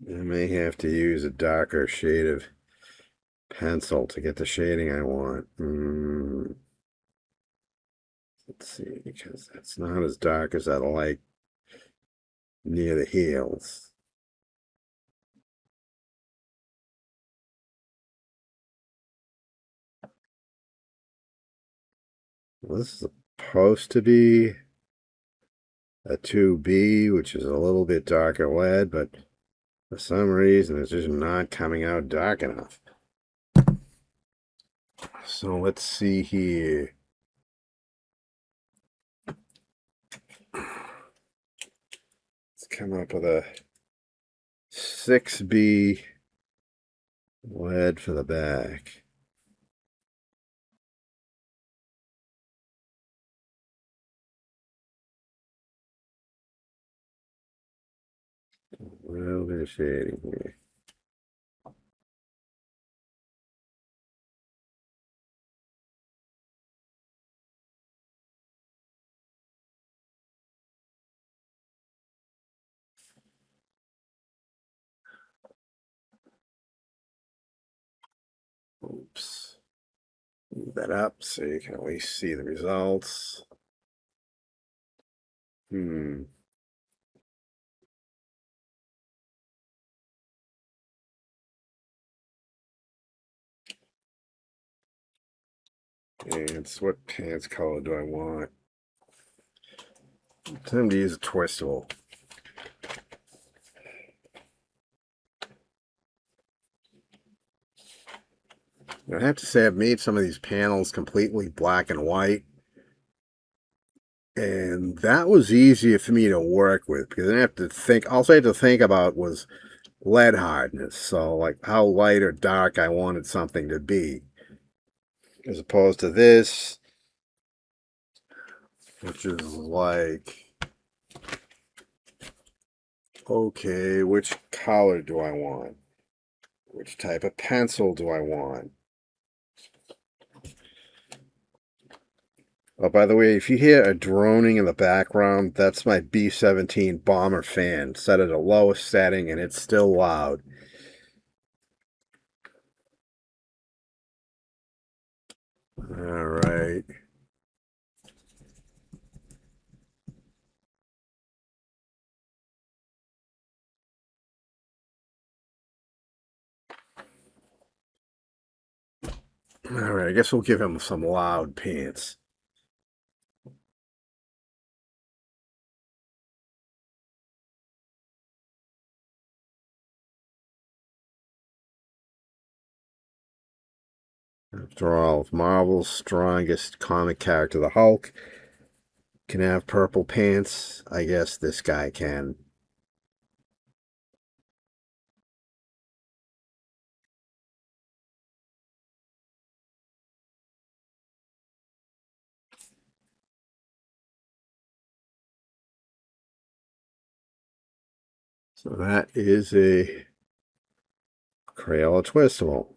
I may have to use a darker shade of pencil to get the shading I want. Let's see, because that's not as dark as I like near the heels. Well, this is supposed to be a 2B, which is a little bit darker lead, but for some reason it's just not coming out dark enough. So let's see here. Let's come up with a 6B lead for the back. A little bit of shading here. Oops. Move that up so you can at least see the results. And what pants color do I want? Time to use a twistable. I have to say I've made some of these panels completely black and white. And that was easier for me to work with because I didn't have to think. All I had to think about was lead hardness. So, like, how light or dark I wanted something to be. As opposed to this, which is like, okay, which color do I want? Which type of pencil do I want? Oh, by the way, if you hear a droning in the background, that's my B-17 bomber fan set at a lowest setting, and it's still loud. All right. All right, I guess we'll give him some loud pants. After all, if Marvel's strongest comic character, the Hulk, can have purple pants, I guess this guy can. So that is a Crayola Twistable.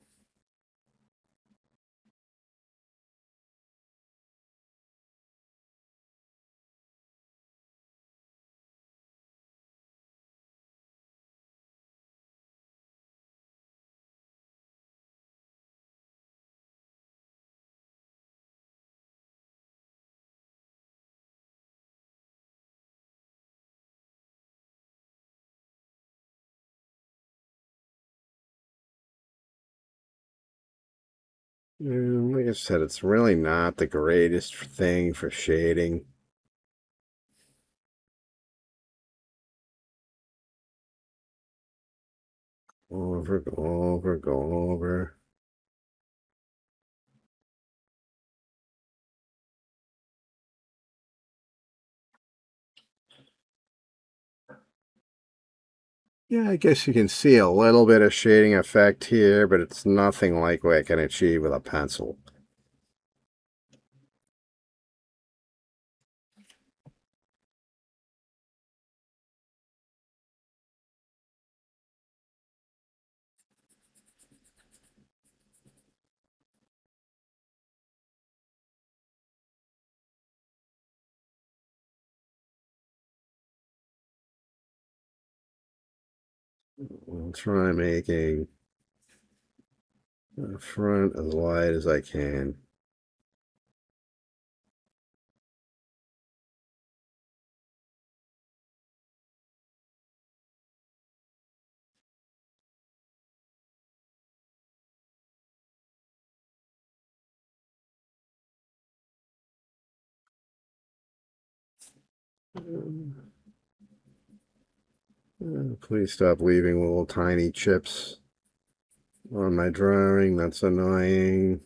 And like I said, it's really not the greatest thing for shading. Over, go over, go over. Yeah, I guess you can see a little bit of shading effect here, but it's nothing like what I can achieve with a pencil. I'll try making the front as light as I can. Please stop leaving little tiny chips on my drawing. That's annoying.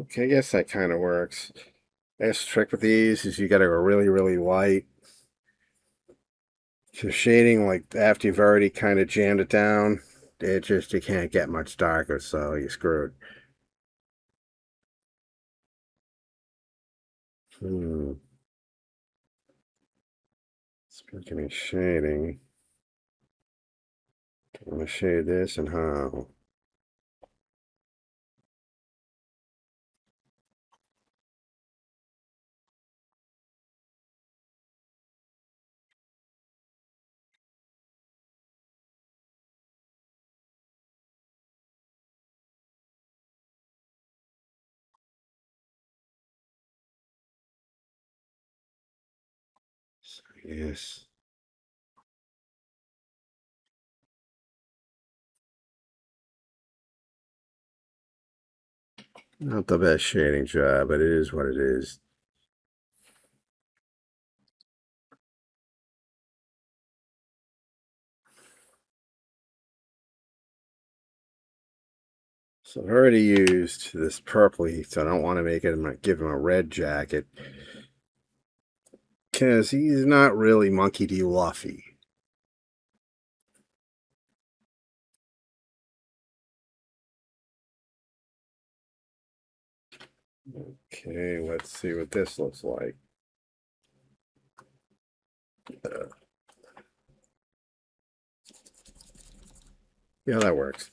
Okay, I guess that kind of works. I guess the trick with these is you got to go really, really light. So shading, like after you've already kind of jammed it down, you can't get much darker, so you're screwed. Speaking of shading, I'm gonna shade this and how. Yes. Not the best shading job, but it is what it is. So I've already used this purpley, so I don't want to give him a red jacket. Because he's not really Monkey D. Luffy. Okay, let's see what this looks like. Yeah, that works.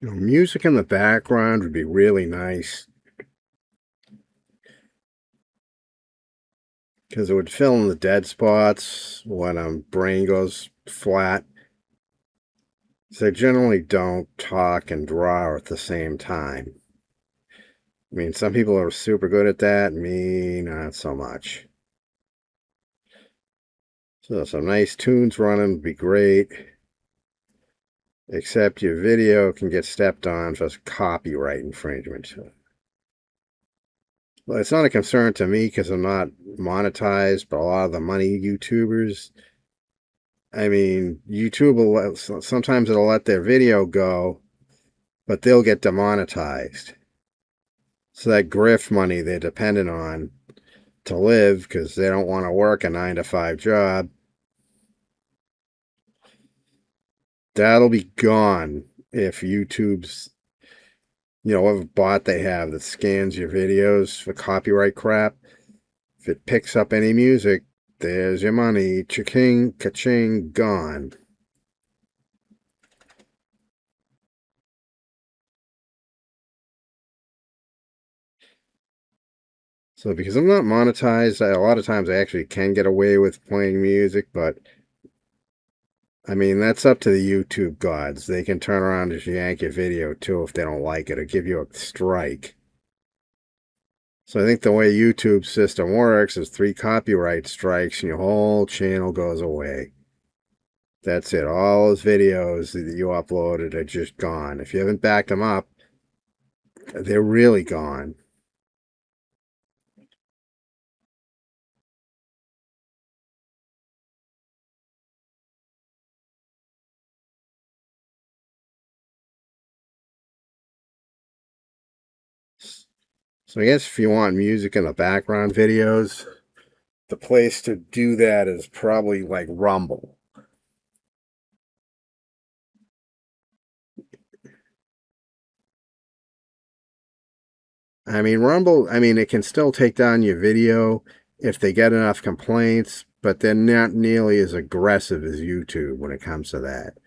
Music in the background would be really nice because it would fill in the dead spots when brain goes flat. So I generally don't talk and draw at the same time. I mean, some people are super good at that, me, not so much. So some nice tunes running would be great. Except your video can get stepped on for copyright infringement. Well, it's not a concern to me because I'm not monetized, but a lot of the money YouTubers, I mean, YouTube will sometimes it'll let their video go, but they'll get demonetized. So that grift money they're dependent on to live because they don't want to work a 9-to-5 job, that'll be gone if YouTube's, whatever bot they have that scans your videos for copyright crap. If it picks up any music, there's your money. Cha-ching, ka-ching, gone. So because I'm not monetized, a lot of times I actually can get away with playing music, but I mean, that's up to the YouTube gods. They can turn around and yank your video too if they don't like it or give you a strike. So I think the way YouTube's system works is 3 copyright strikes and your whole channel goes away. That's it. All those videos that you uploaded are just gone. If you haven't backed them up, they're really gone. So I guess if you want music in the background videos, the place to do that is probably like Rumble. I mean, Rumble, I mean, it can still take down your video if they get enough complaints, but they're not nearly as aggressive as YouTube when it comes to that.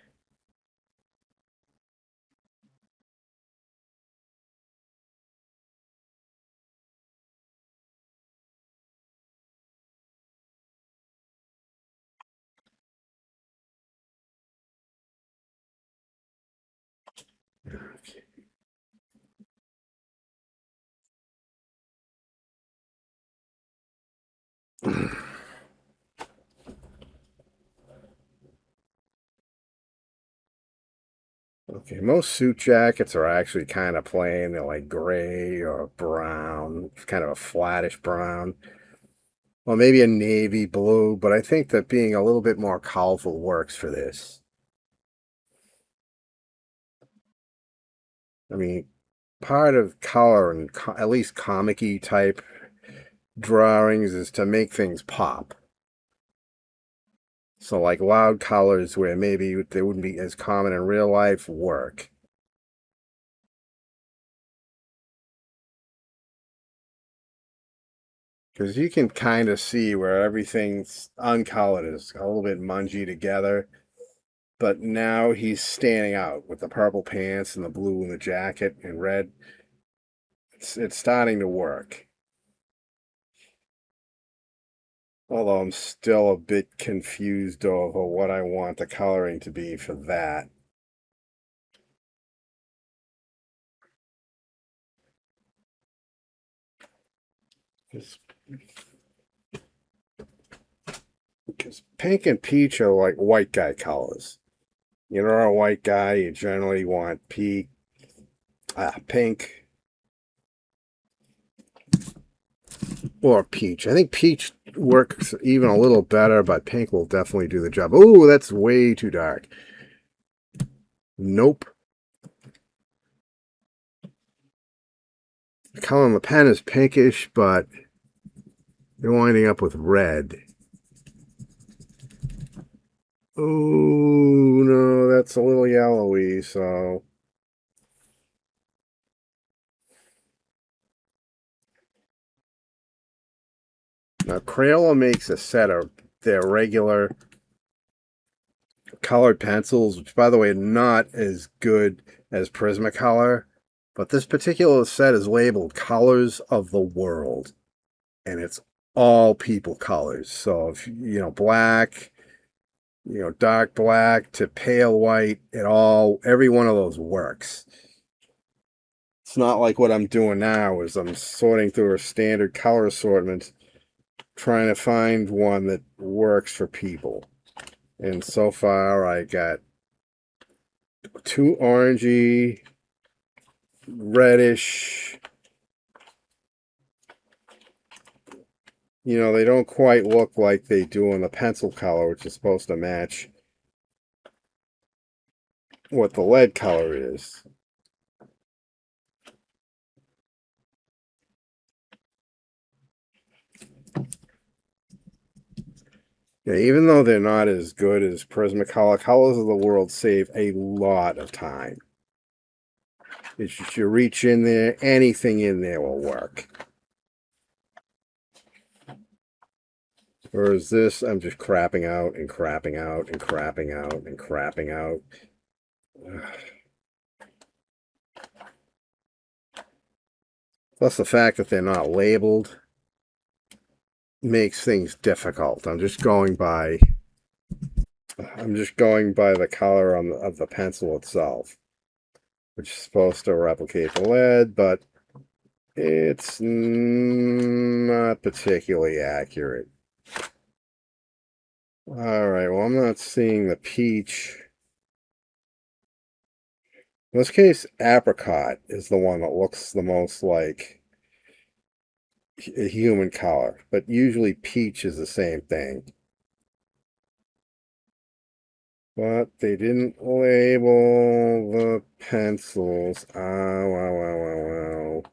Okay, most suit jackets are actually kind of plain. They're like gray or brown, kind of a flattish brown. Well, maybe a navy blue, but I think that being a little bit more colorful works for this. I mean, part of color and at least comic-y type drawings is to make things pop. So like loud colors where maybe they wouldn't be as common in real life work. Because you can kind of see where everything's uncolored is a little bit mungy together. But now he's standing out with the purple pants and the blue and the jacket and red. It's starting to work. Although I'm still a bit confused over what I want the coloring to be for that. Because pink and peach are like white guy colors. You're a white guy, you generally want pink, or peach. I think peach works even a little better, but pink will definitely do the job. Oh, that's way too dark. Nope. The color on the pen is pinkish, but they're winding up with red. Oh, no, that's a little yellowy, so... Now, Crayola makes a set of their regular colored pencils, which, by the way, are not as good as Prismacolor. But this particular set is labeled Colors of the World. And it's all people colors. So, if black, dark black to pale white, every one of those works. It's not like what I'm doing now is I'm sorting through a standard color assortment, trying to find one that works for people. And so far I got two orangey, reddish. They don't quite look like they do in the pencil color, which is supposed to match what the lead color is. Yeah, even though they're not as good as Prismacolor, Colors of the World save a lot of time. It's just you reach in there, anything in there will work. Whereas this, I'm just crapping out and crapping out and crapping out and crapping out. Plus the fact that they're not labeled makes things difficult. I'm just going by the color of the pencil itself, which is supposed to replicate the lead, but it's not particularly accurate. Alright, well, I'm not seeing the peach. In this case, apricot is the one that looks the most like a human color, but usually peach is the same thing. But they didn't label the pencils. Wow.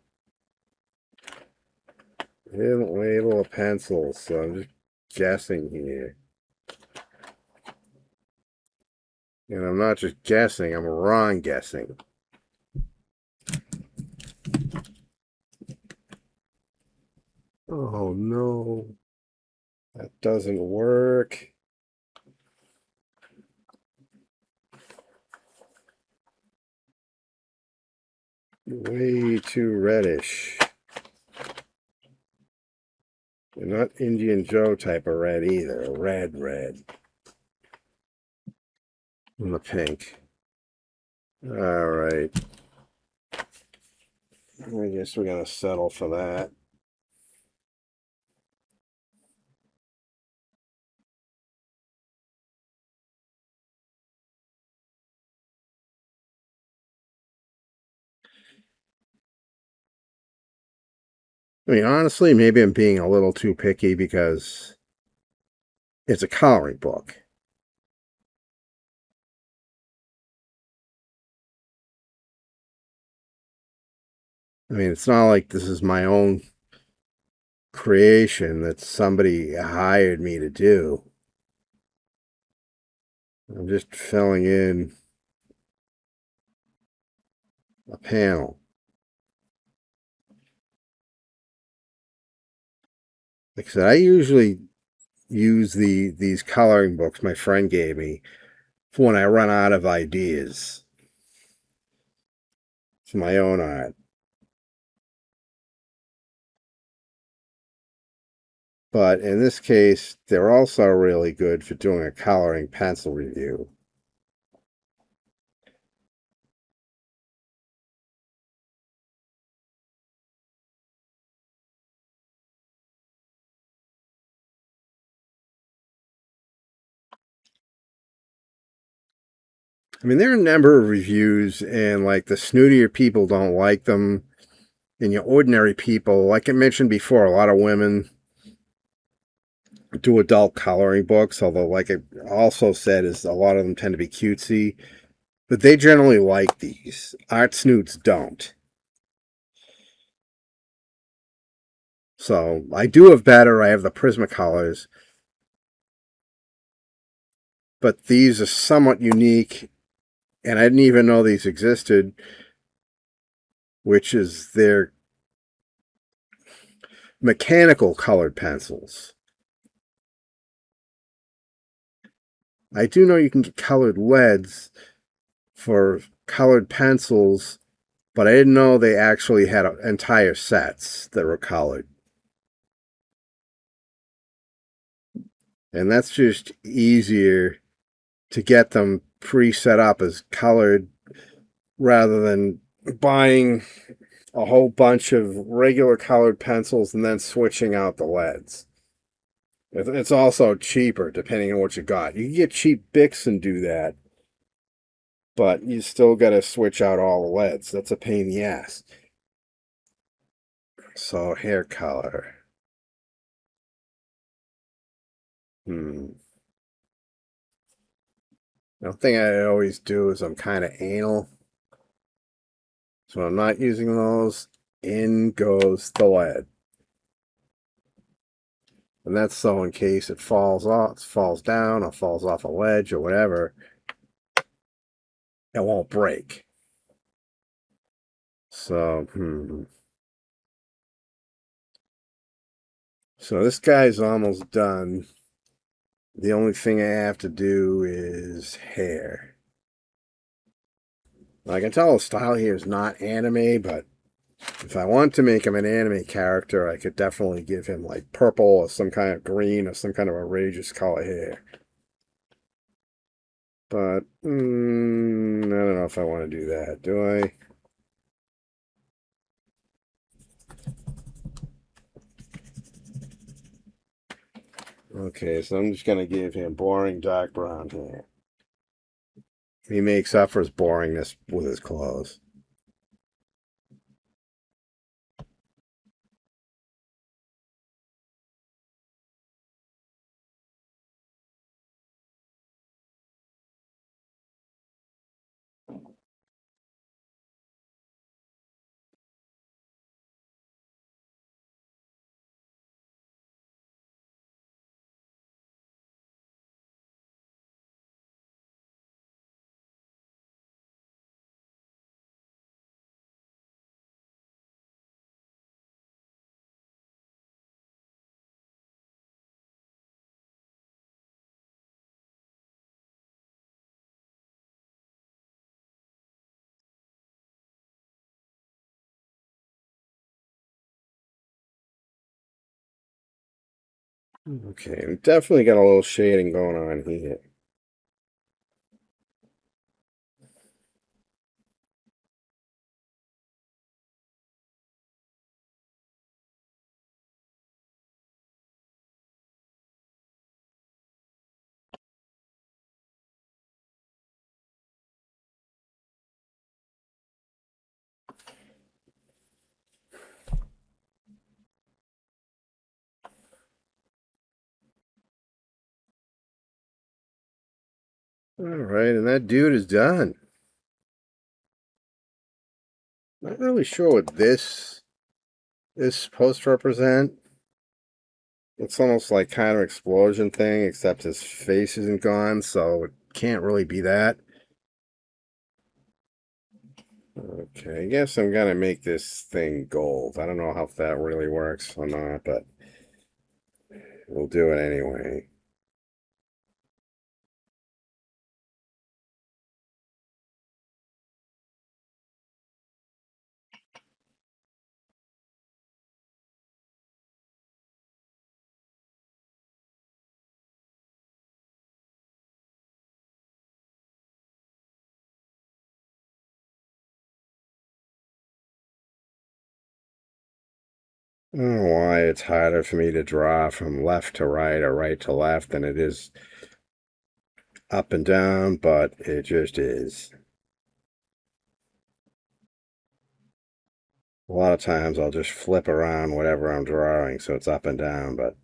They didn't label the pencils, so I'm just guessing here. And I'm not just guessing, I'm wrong guessing. Oh no, that doesn't work. Way too reddish. And not Indian Joe type of red either. Red. And the pink. Alright. I guess we're going to settle for that. I mean, honestly, maybe I'm being a little too picky because it's a coloring book. I mean, it's not like this is my own creation that somebody hired me to do. I'm just filling in a panel. Like I said, I usually use these coloring books my friend gave me for when I run out of ideas for my own art. But in this case, they're also really good for doing a coloring pencil review. I mean, there are a number of reviews, and like the snootier people don't like them, and your ordinary people, like I mentioned before, a lot of women do adult coloring books, although, like I also said, is a lot of them tend to be cutesy, but they generally like these. Art snoots don't. So I do have better. I have the Prismacolors, but these are somewhat unique, and I didn't even know these existed, which is their mechanical colored pencils. I do know you can get colored leads for colored pencils, but I didn't know they actually had entire sets that were colored. And that's just easier to get them pre-set up as colored rather than buying a whole bunch of regular colored pencils and then switching out the leads. It's also cheaper depending on what you got. You can get cheap Bics and do that, but you still got to switch out all the leads. That's a pain in the ass. So hair color. One thing I always do is I'm kind of anal. So I'm not using those. In goes the lead. And that's so in case it falls down or falls off a ledge or whatever, it won't break. So, So this guy's almost done. The only thing I have to do is hair. I can tell the style here is not anime, but if I want to make him an anime character, I could definitely give him like purple or some kind of green or some kind of outrageous color hair. But I don't know if I want to do that, do I? Okay, so I'm just going to give him boring dark brown hair. He makes up for his boringness with his clothes. Okay, definitely got a little shading going on here. All right, and that dude is done. Not really sure what this is supposed to represent. It's almost like kind of explosion thing, except his face isn't gone, so it can't really be that. Okay, I guess I'm gonna make this thing gold. I don't know how that really works or not, but we'll do it anyway. I don't know why it's harder for me to draw from left to right or right to left than it is up and down, but it just is. A lot of times I'll just flip around whatever I'm drawing so it's up and down, but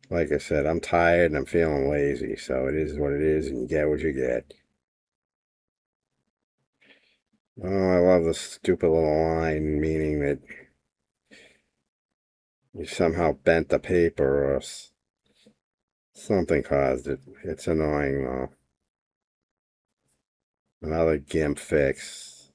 like I said, I'm tired and I'm feeling lazy, so it is what it is, and you get what you get. Oh, I love this stupid little line meaning that You somehow bent the paper or something caused it. It's annoying though. Another GIMP fix.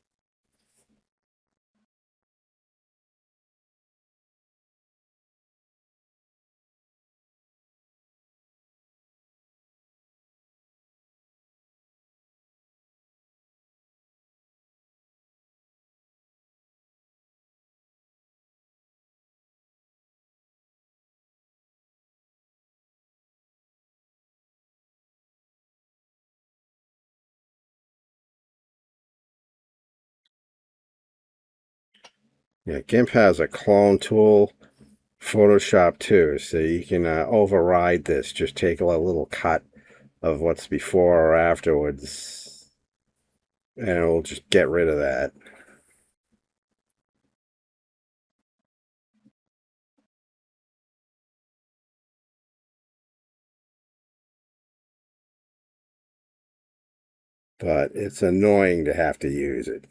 Yeah, GIMP has a clone tool. Photoshop too, so you can override this. Just take a little cut of what's before or afterwards, and it will just get rid of that. But it's annoying to have to use it.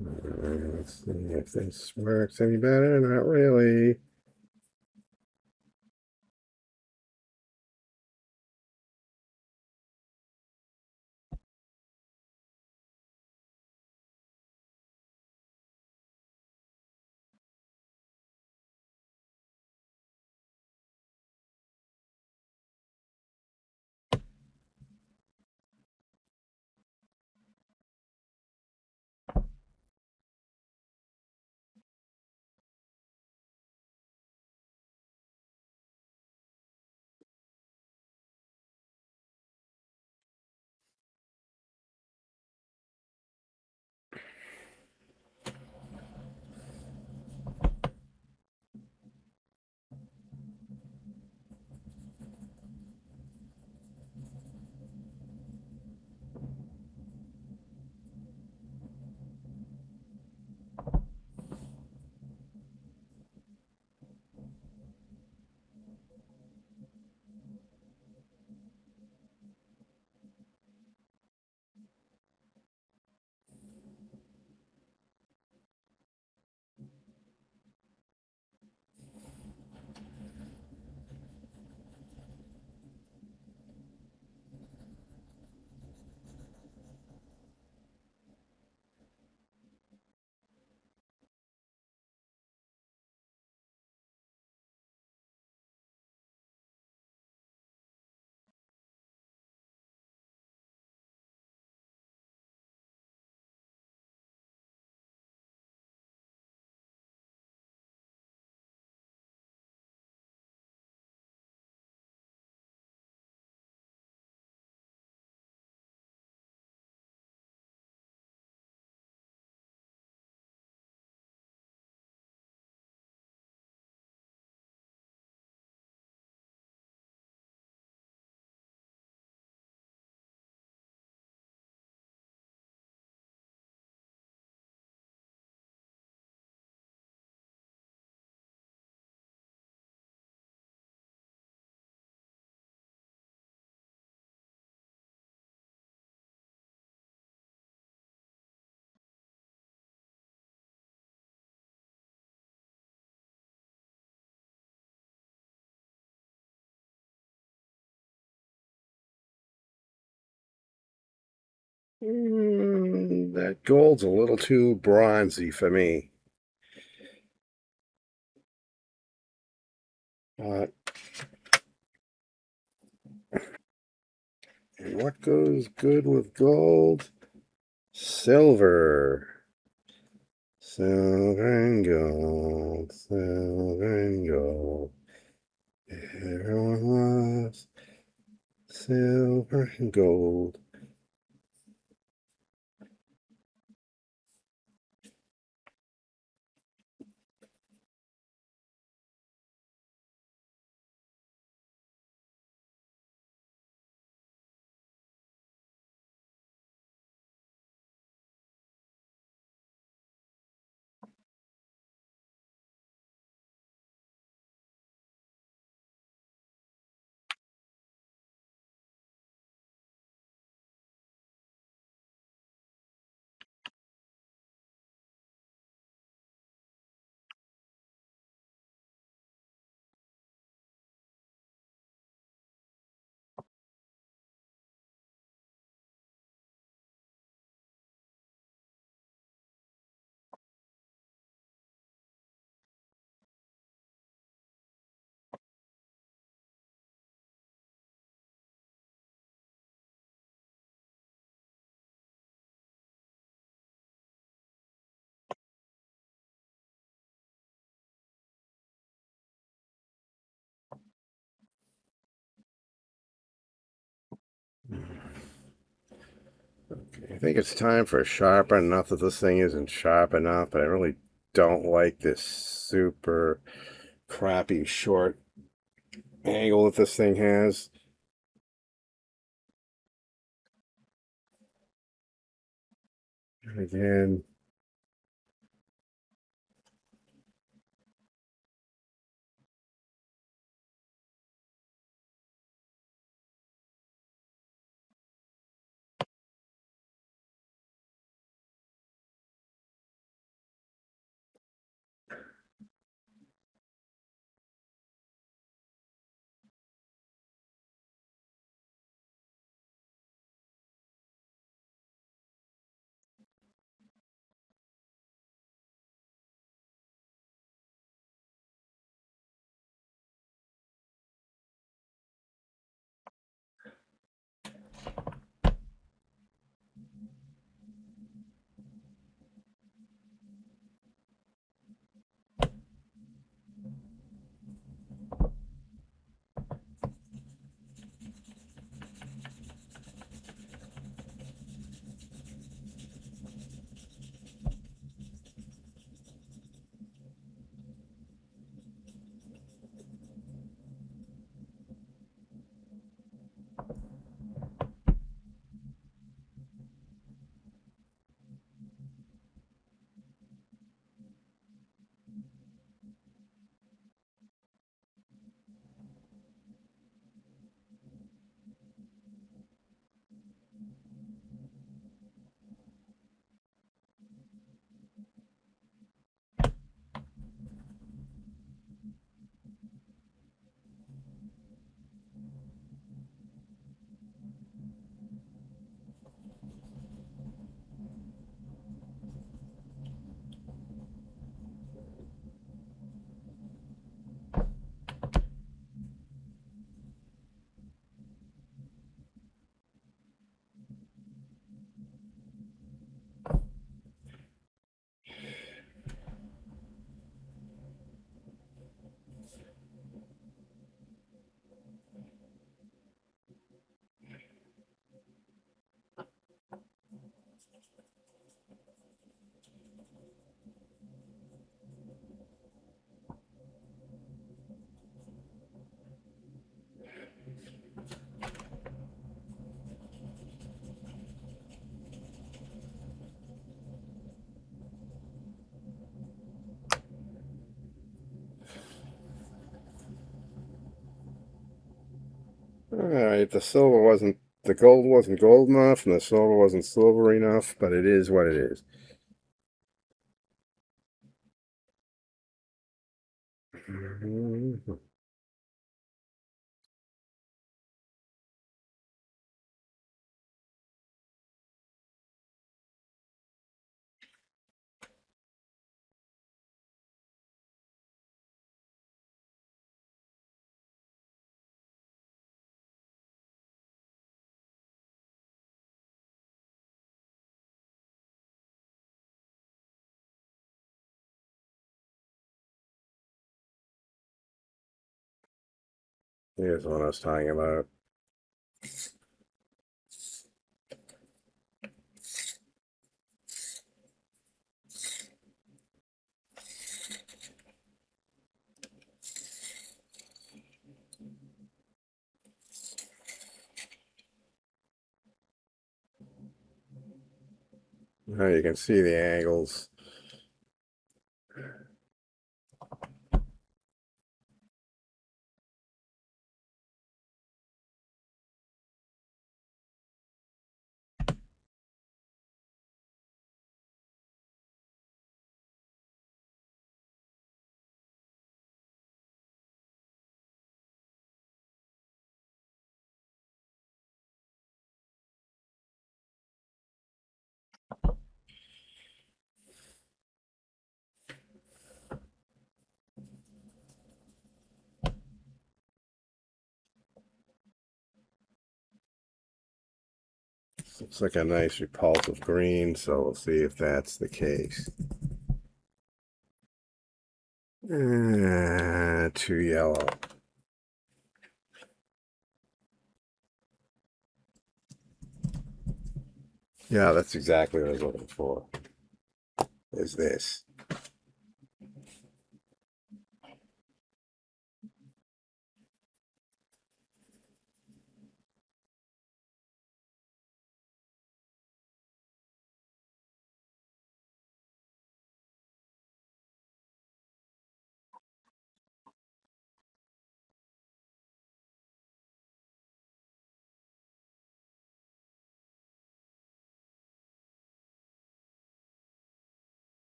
Let's see if this works any better. Not really. That gold's a little too bronzy for me. But what goes good with gold? Silver. Silver and gold. Silver and gold. Everyone loves silver and gold. Okay, I think it's time for a sharpen. Not that this thing isn't sharp enough, but I really don't like this super crappy short angle that this thing has. And again, all right, the gold wasn't gold enough, and the silver wasn't silver enough, but it is what it is. Here's what I was talking about. Now you can see the angles. Looks like a nice repulsive green, so we'll see if that's the case. Too yellow. Yeah, that's exactly what I was looking for. Is this.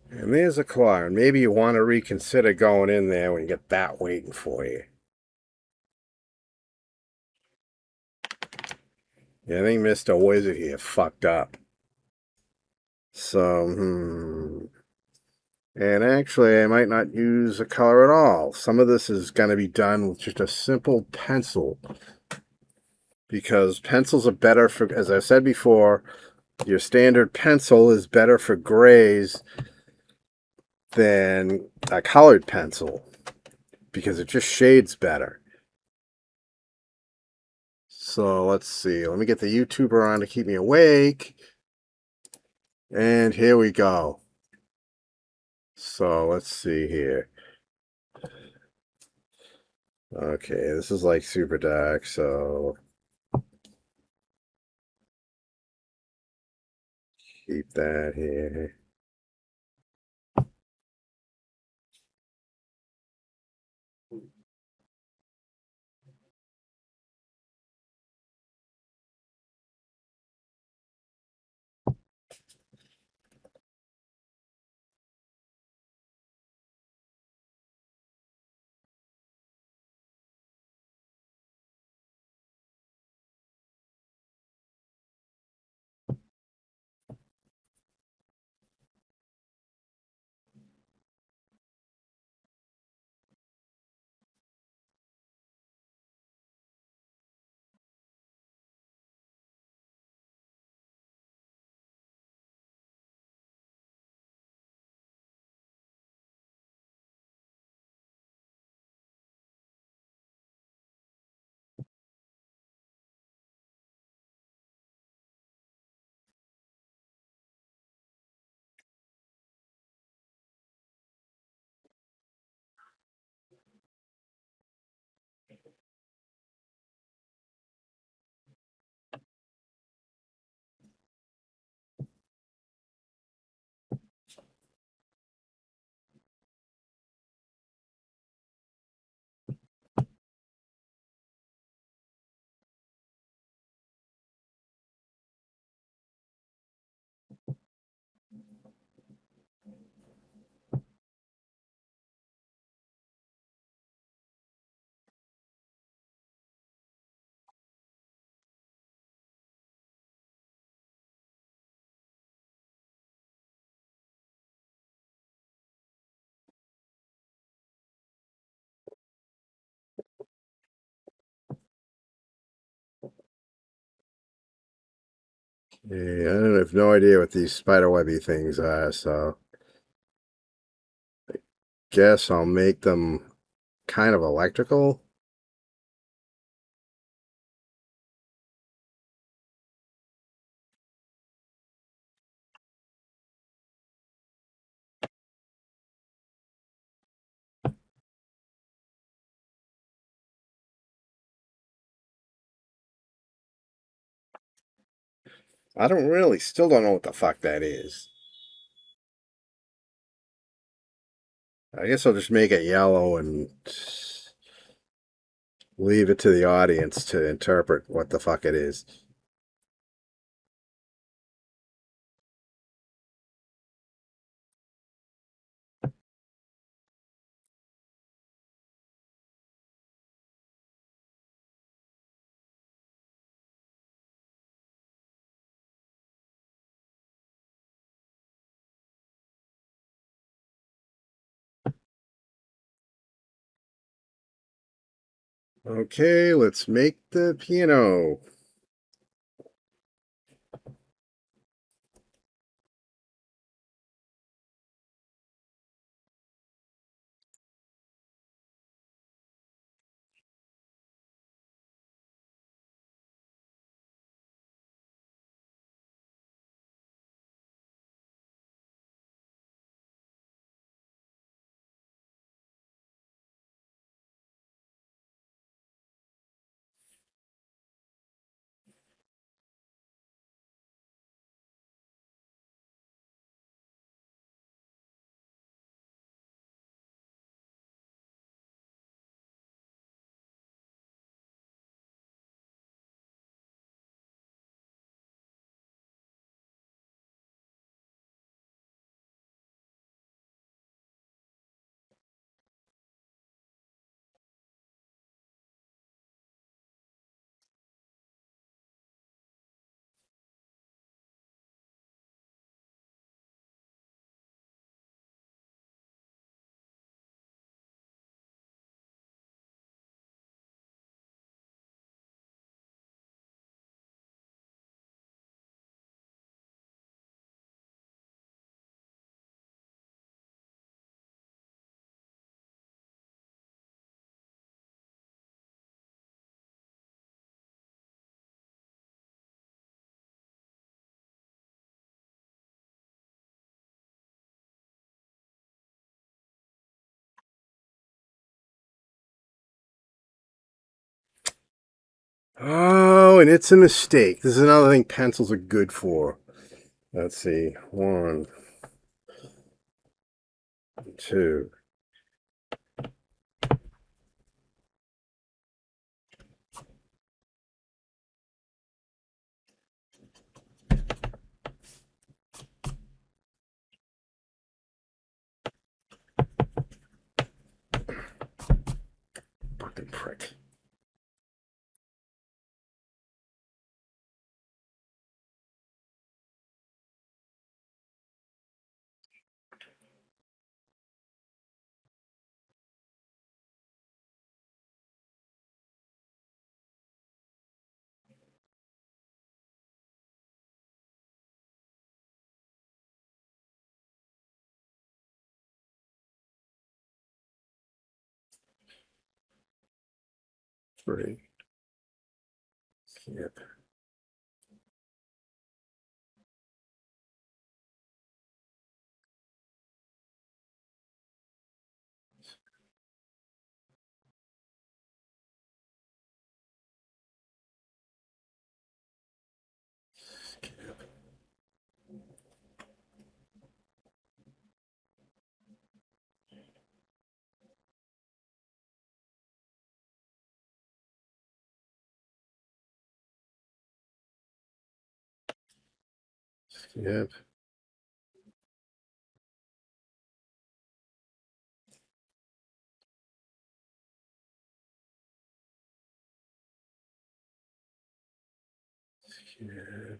And there's a color. Maybe you want to reconsider going in there when you get that waiting for you. Yeah, I think Mr. Wizard here fucked up. So, And actually, I might not use a color at all. Some of this is going to be done with just a simple pencil. Because pencils are better for, as I said before, your standard pencil is better for grays than a colored pencil. Because it just shades better. So let's see. Let me get the YouTuber on to keep me awake. And here we go. So let's see here. Okay, this is like super dark, so keep that here. Yeah, I have no idea what these spiderwebby things are, so guess I'll make them kind of electrical. I still don't know what the fuck that is. I guess I'll just make it yellow and leave it to the audience to interpret what the fuck it is. Okay, let's make the piano. Oh, and it's a mistake. This is another thing pencils are good for. Let's see. 1, 2. Fucking prick. Three. Yep. Yep. Yep.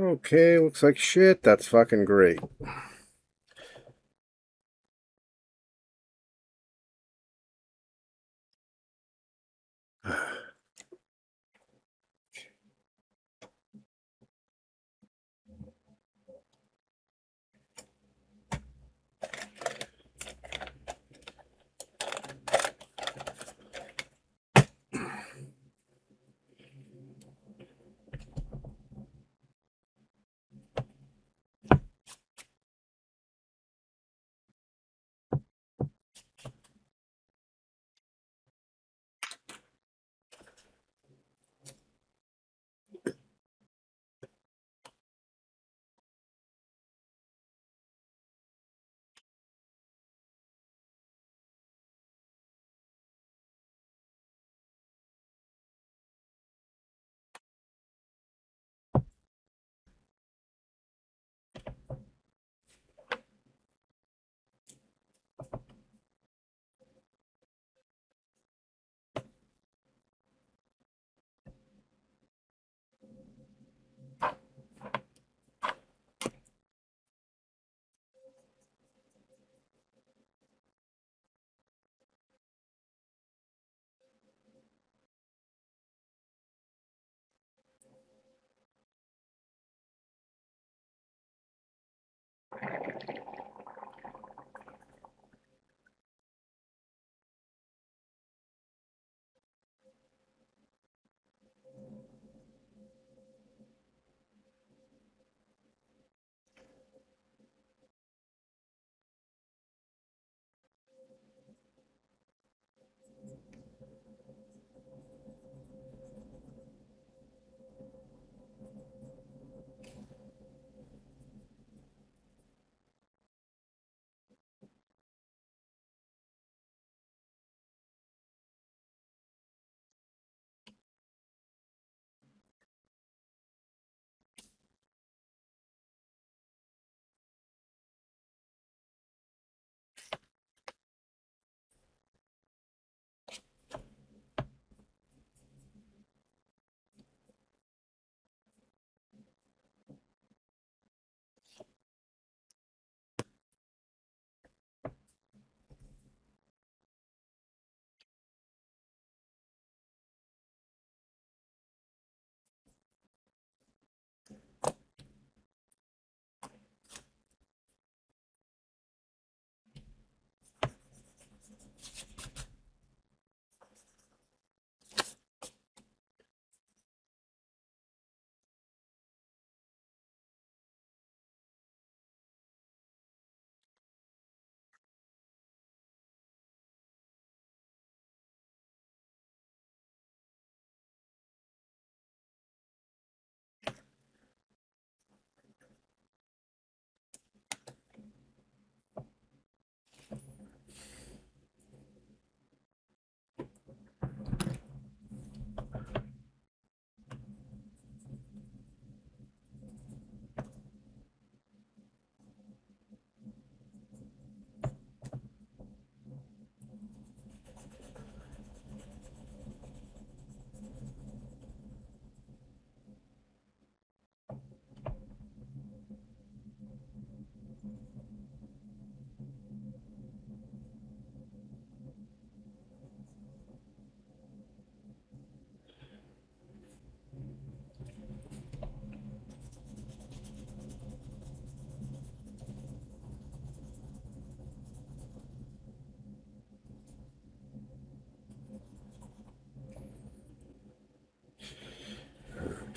Okay, looks like shit. That's fucking great.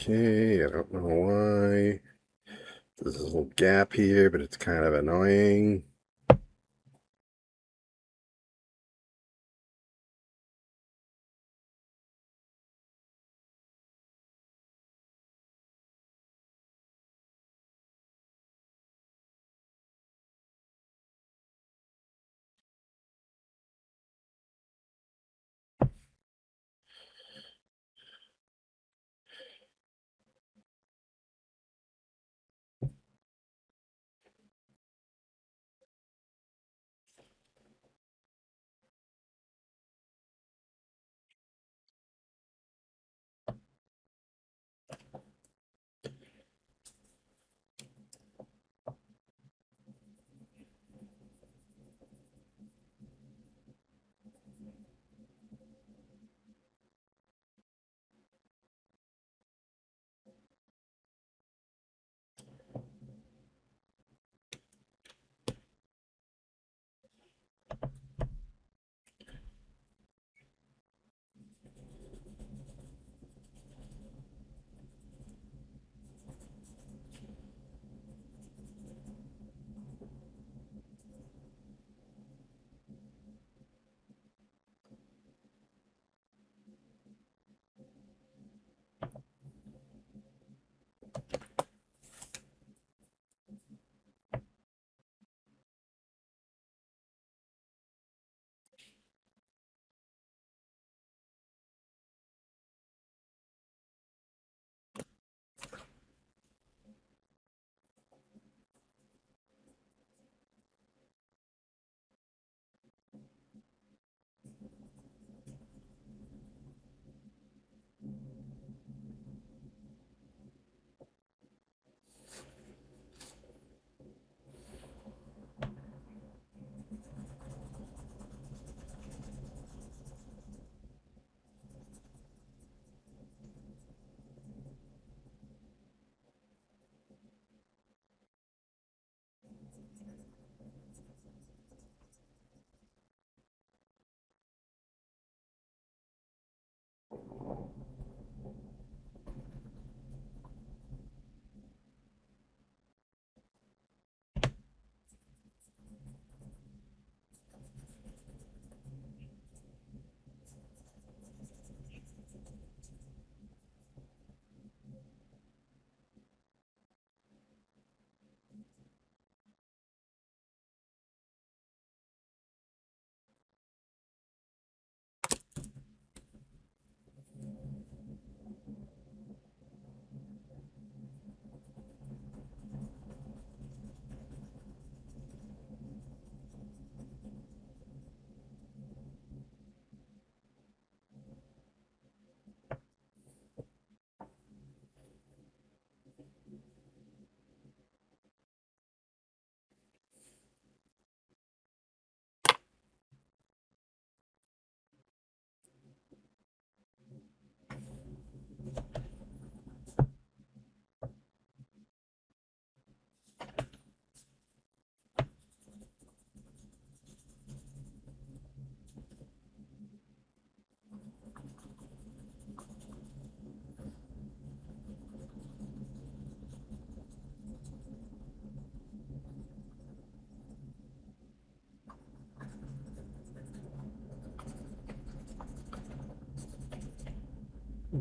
Okay, I don't know why. There's a little gap here, but it's kind of annoying.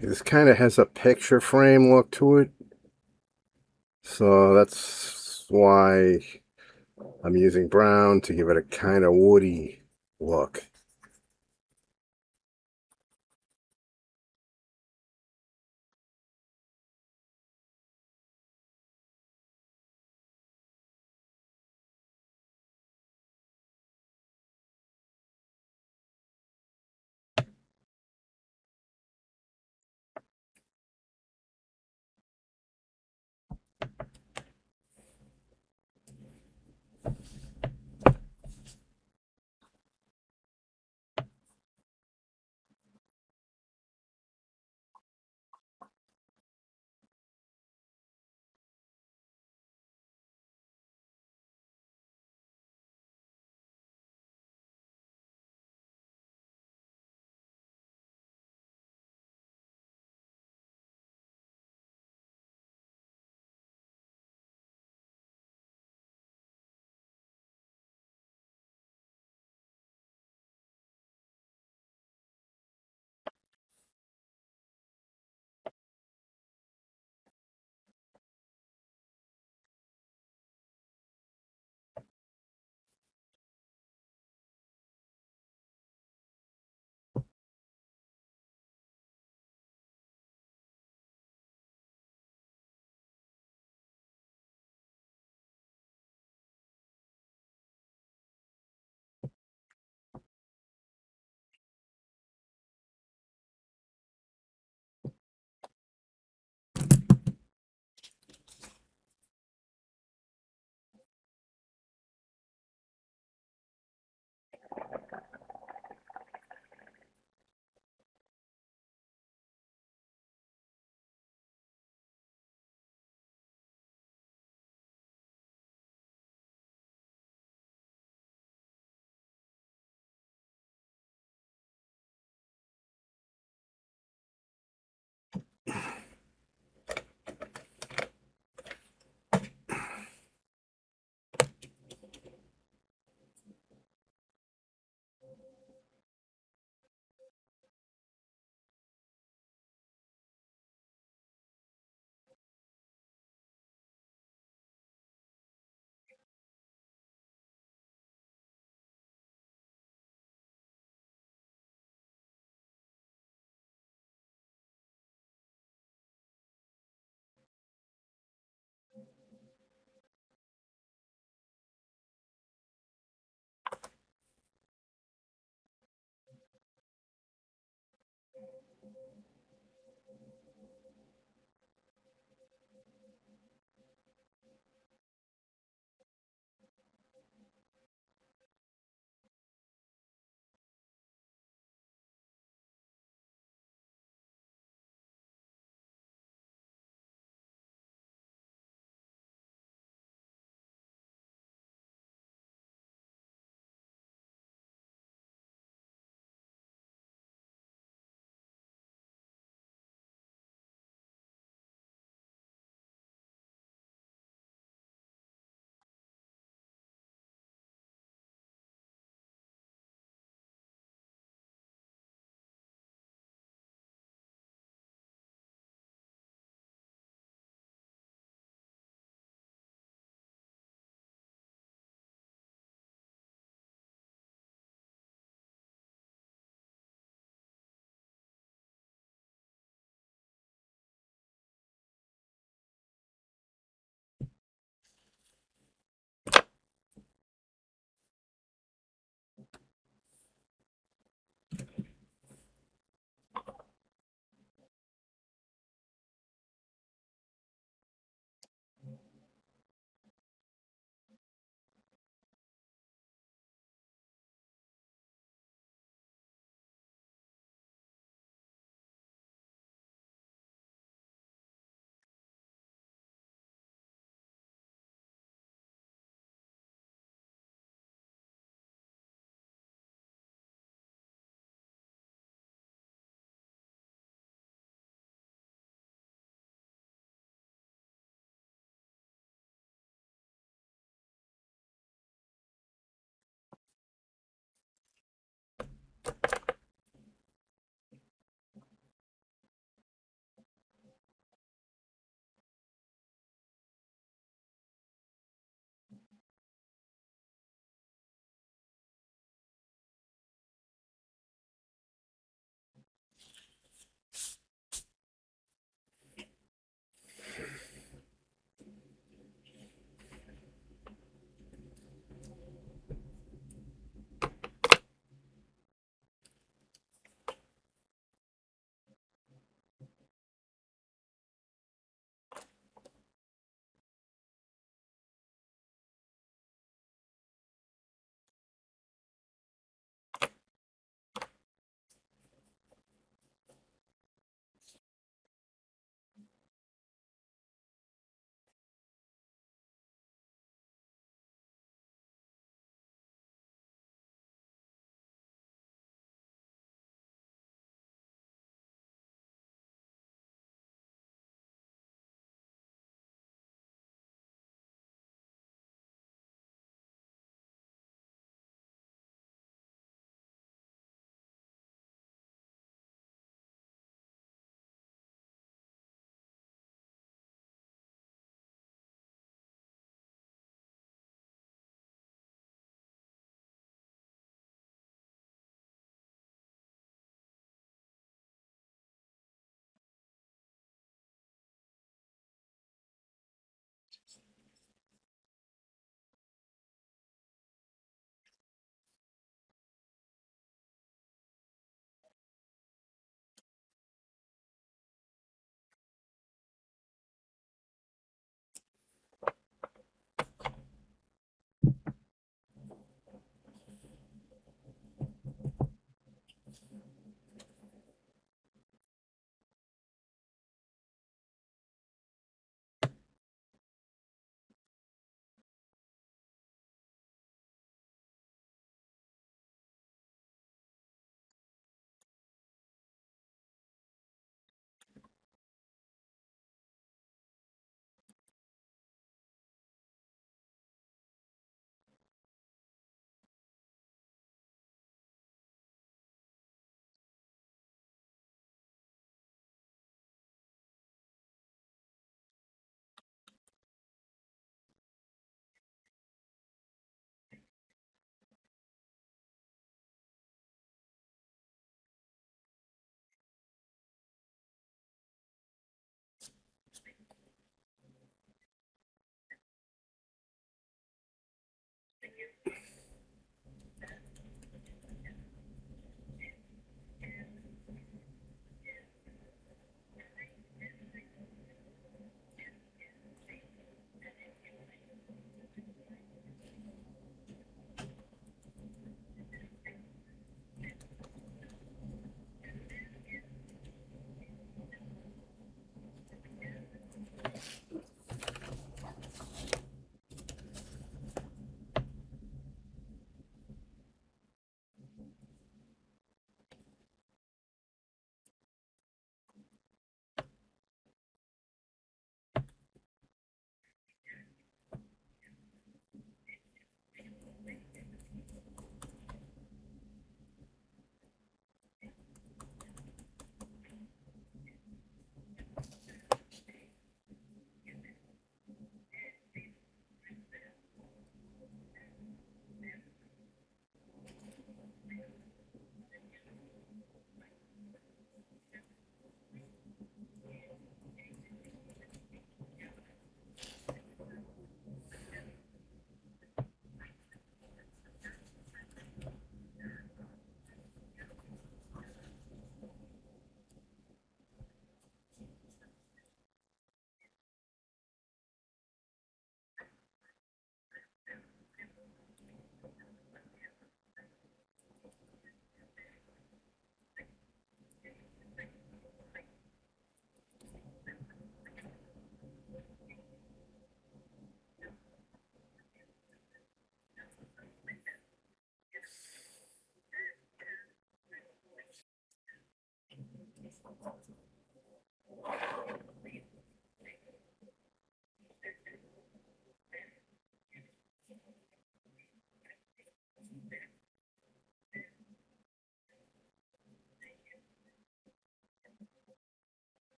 This kind of has a picture frame look to it. So that's why I'm using brown to give it a kind of woody look.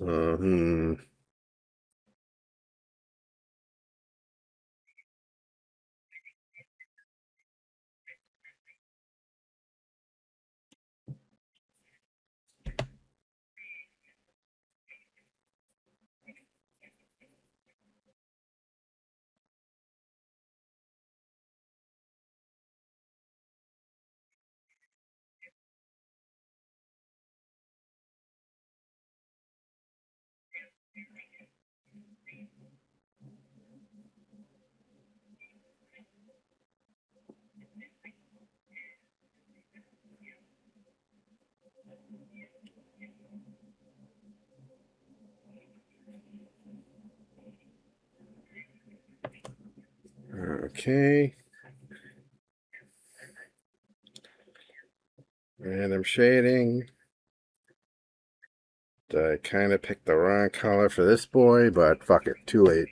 So, okay. Random shading. I kind of picked the wrong color for this boy, but fuck it, too late.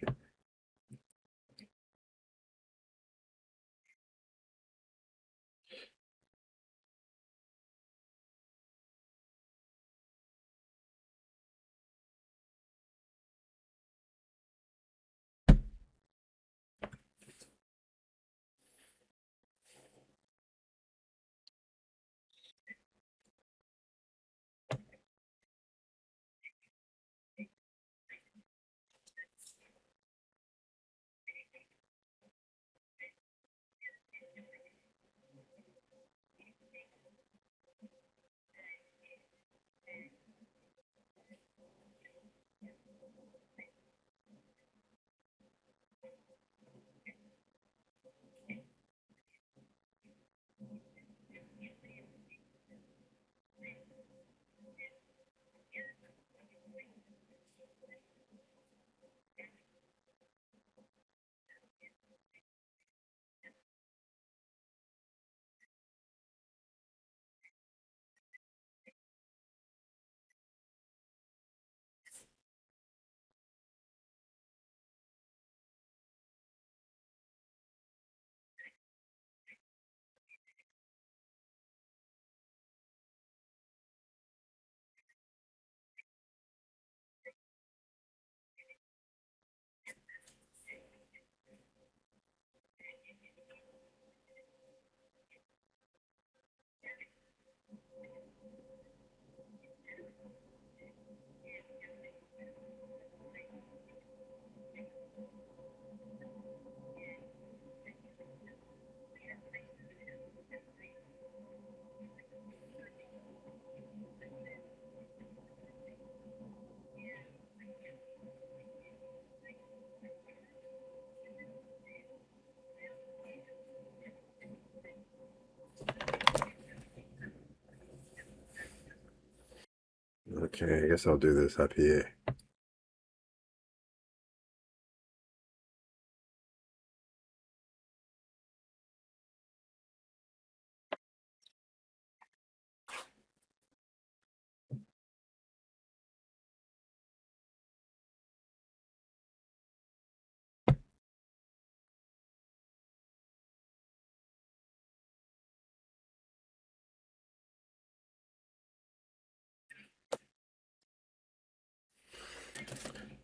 Okay, I guess I'll do this up here.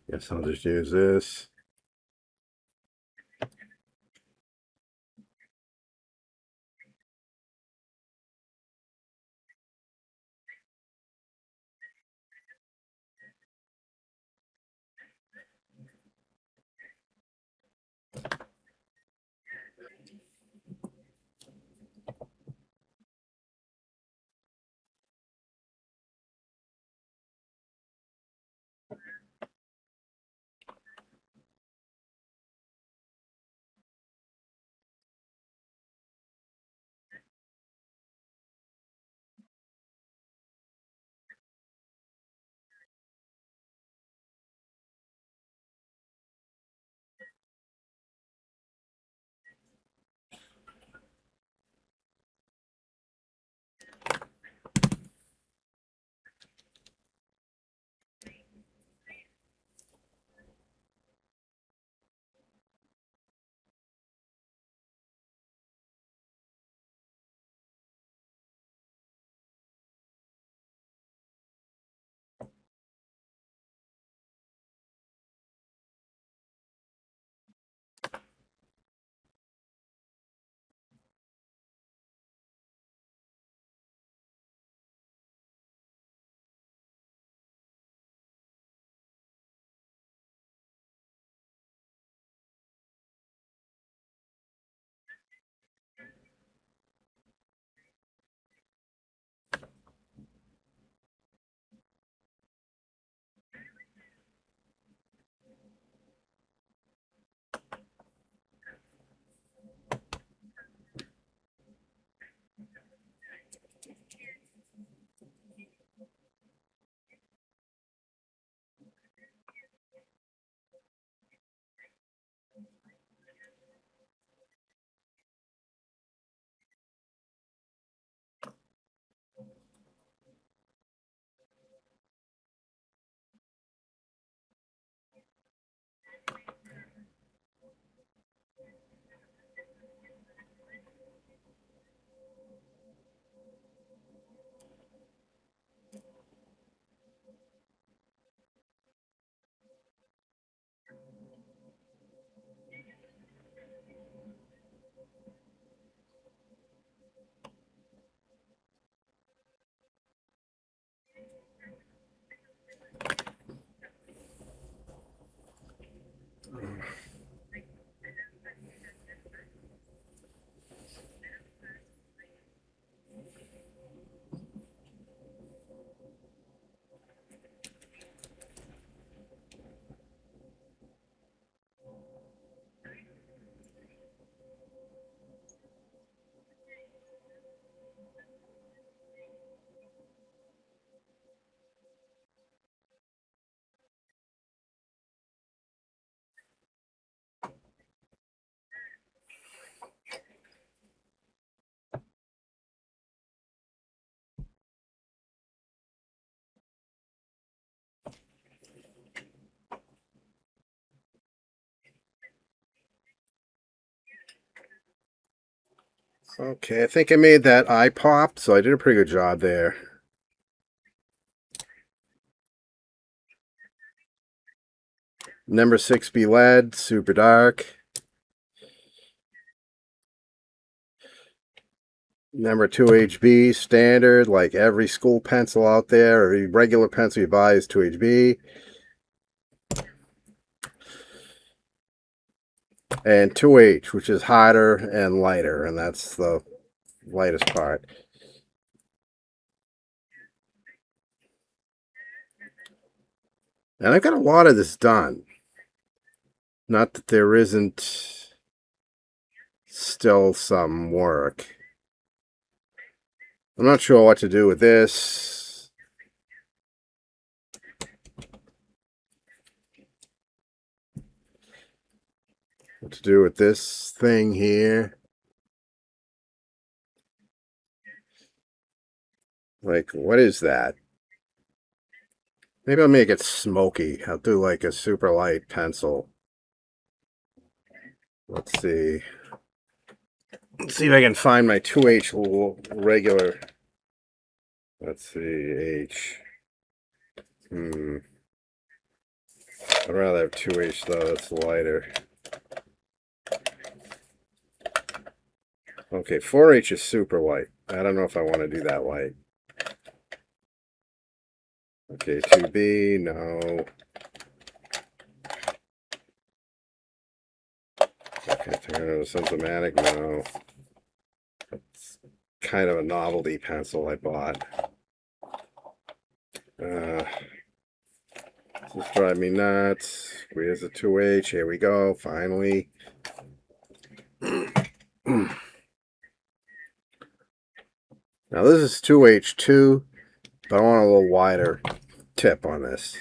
Guess I'll just use this. Okay, I think I made that eye pop, so I did a pretty good job there. Number 6B lead, super dark. Number 2HB, standard, like every school pencil out there, every regular pencil you buy is 2HB. And 2H, which is hotter and lighter, and that's the lightest part. And I've got a lot of this done. Not that there isn't still some work. I'm not sure what to do with this. What to do with this thing here. Like, what is that? Maybe I'll make it smoky. I'll do like a super light pencil. Let's see. Let's see if I can find my 2H regular. Let's see, H. I'd rather have 2H though, that's lighter. Okay, 4H is super light. I don't know if I want to do that light. Okay, 2B, no. Okay, Symptomatic, no. It's kind of a novelty pencil I bought. This is driving me nuts. Where's the 2H? Here we go, finally. Now this is 2H2, but I want a little wider tip on this.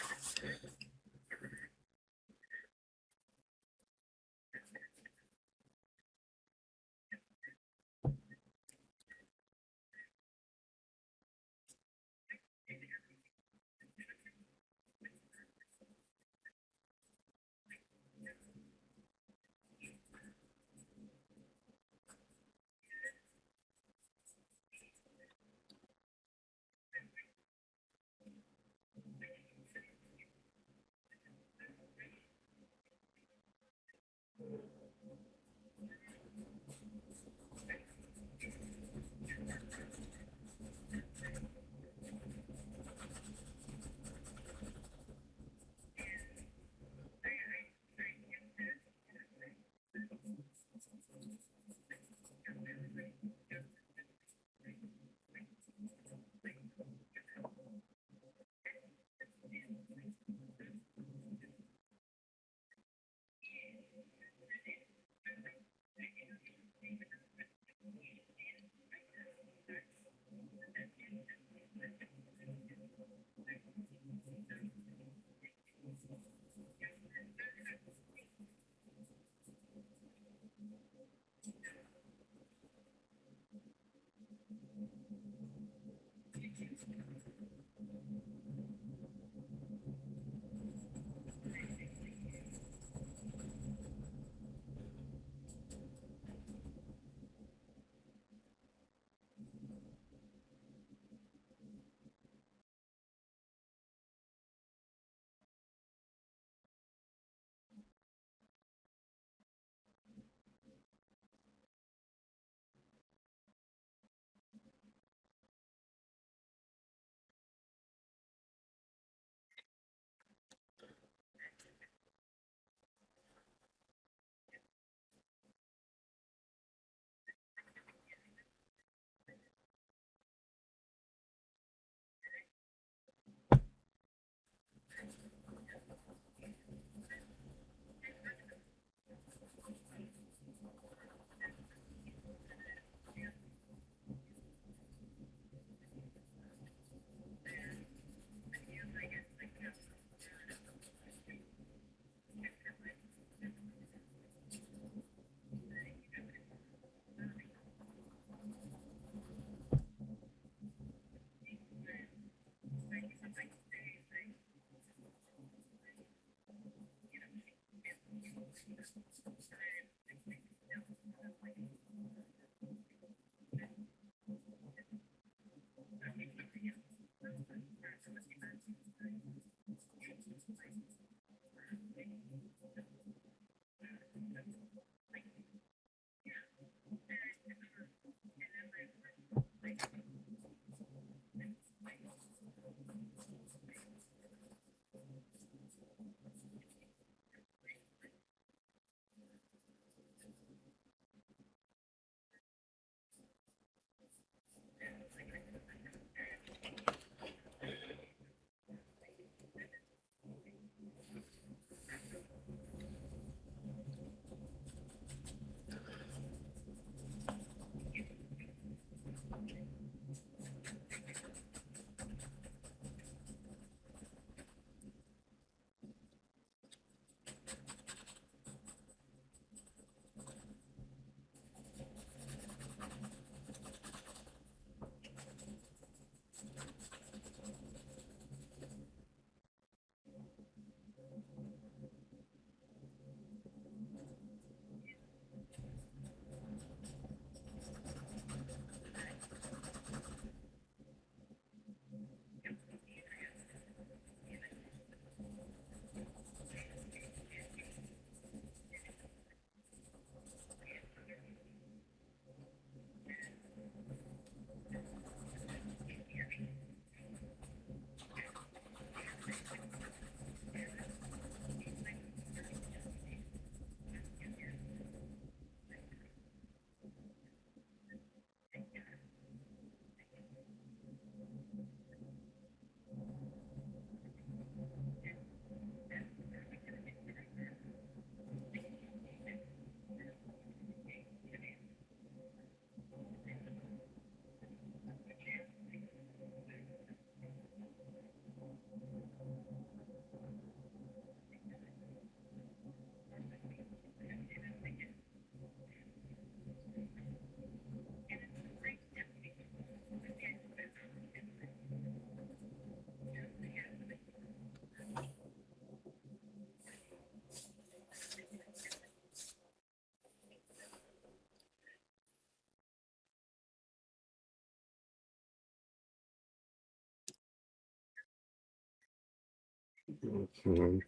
Mhm.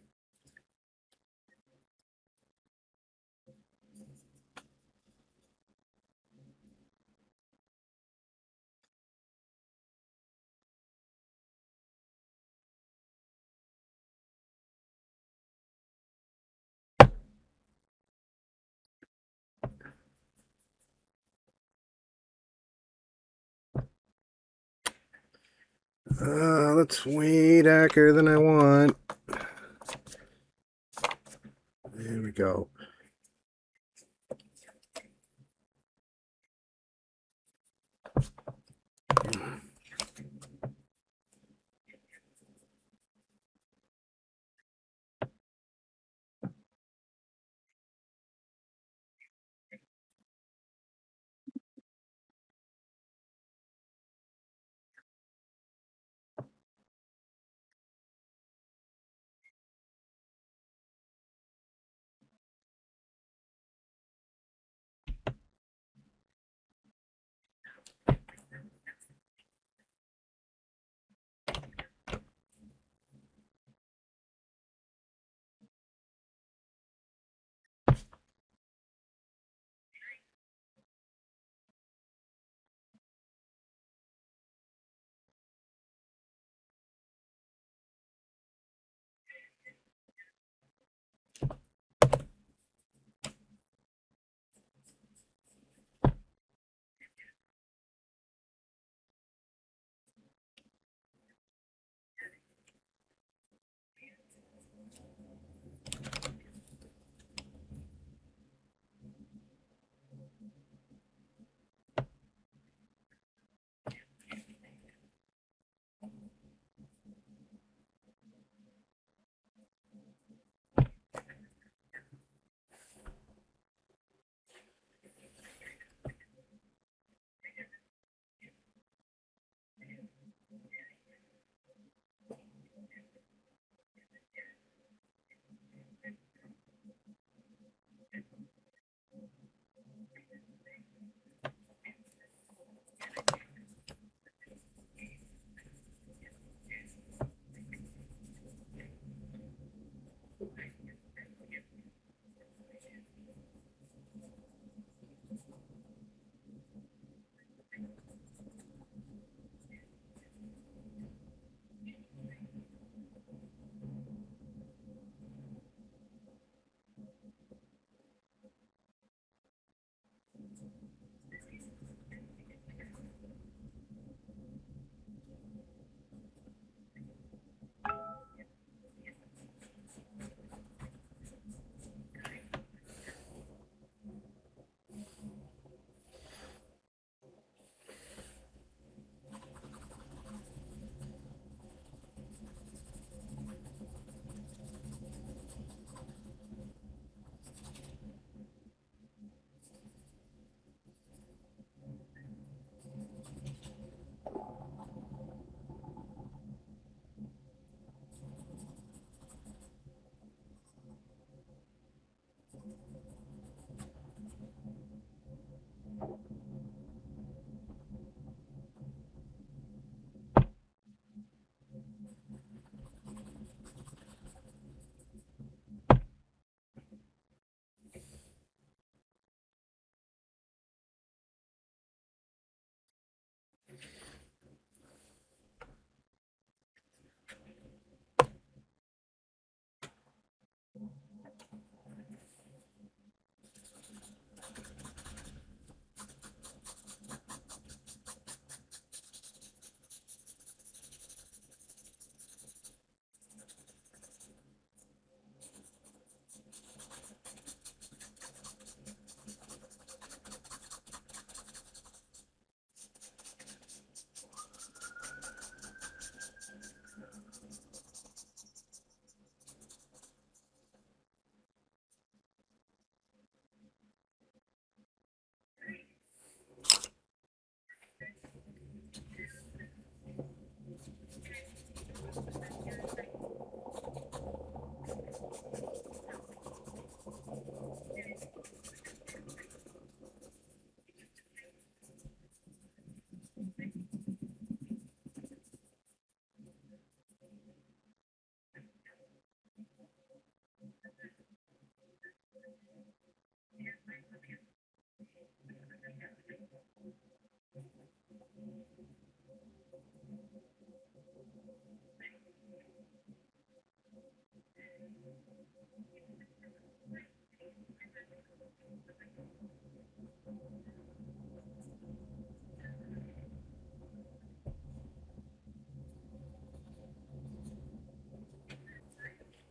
That's way darker than I want. There we go.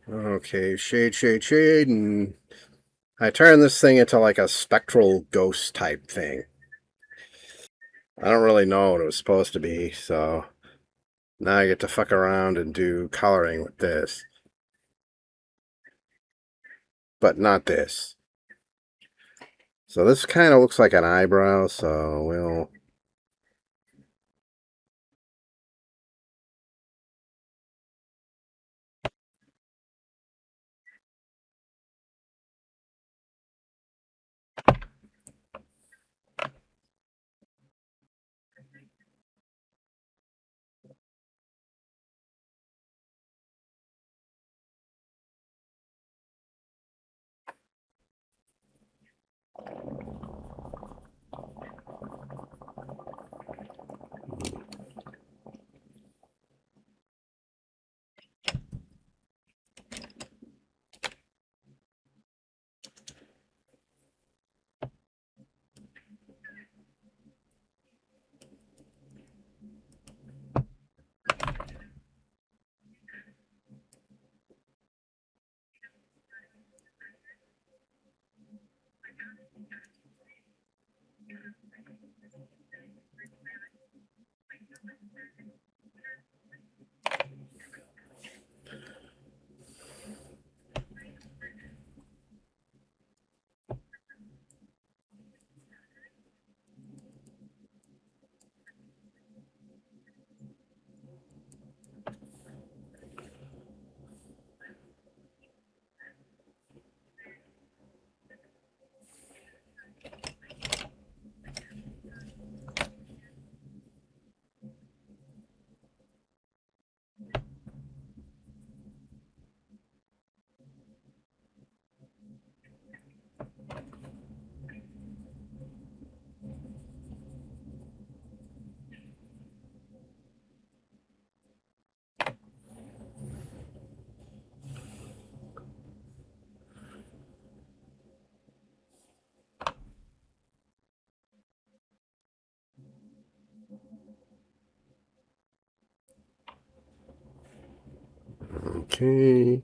Okay, shade, shade, shade, and I turned this thing into like a spectral ghost type thing. I don't really know what it was supposed to be, so now I get to fuck around and do coloring with this. But not this. So this kind of looks like an eyebrow, so we'll... Okay.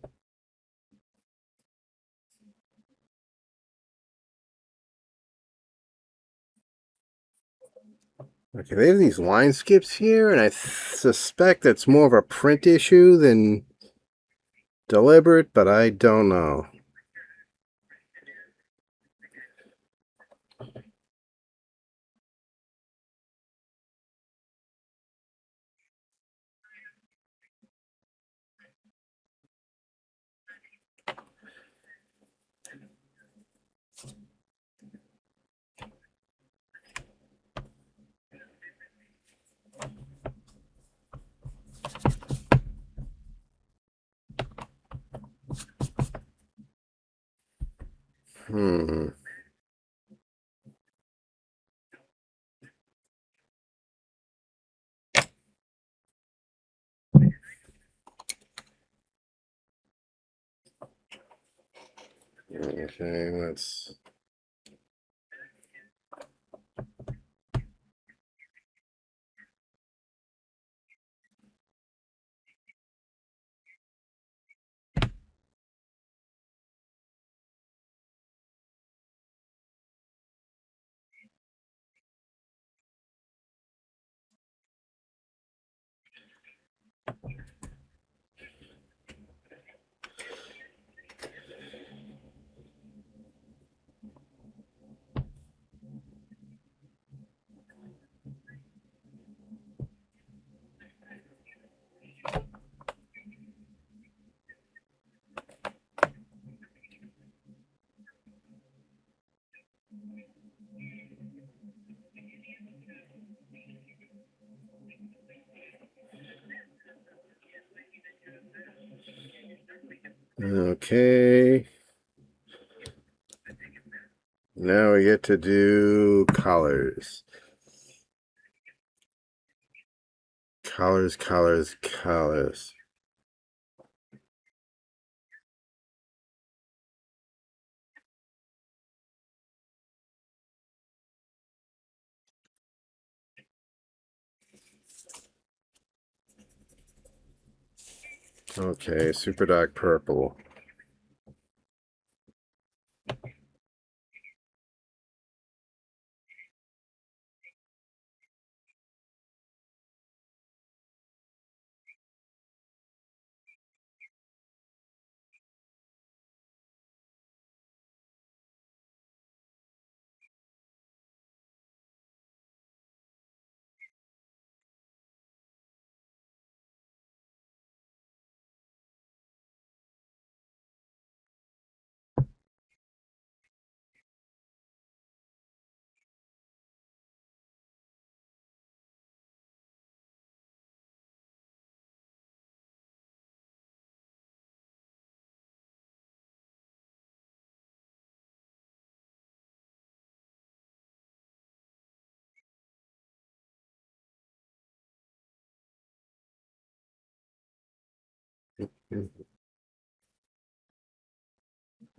Okay, they have these line skips here, and I suspect that's more of a print issue than deliberate, but I don't know. Hmm. Okay, let's... Okay. Now we get to do colors. Colors, colors, colors. Okay, super dark purple.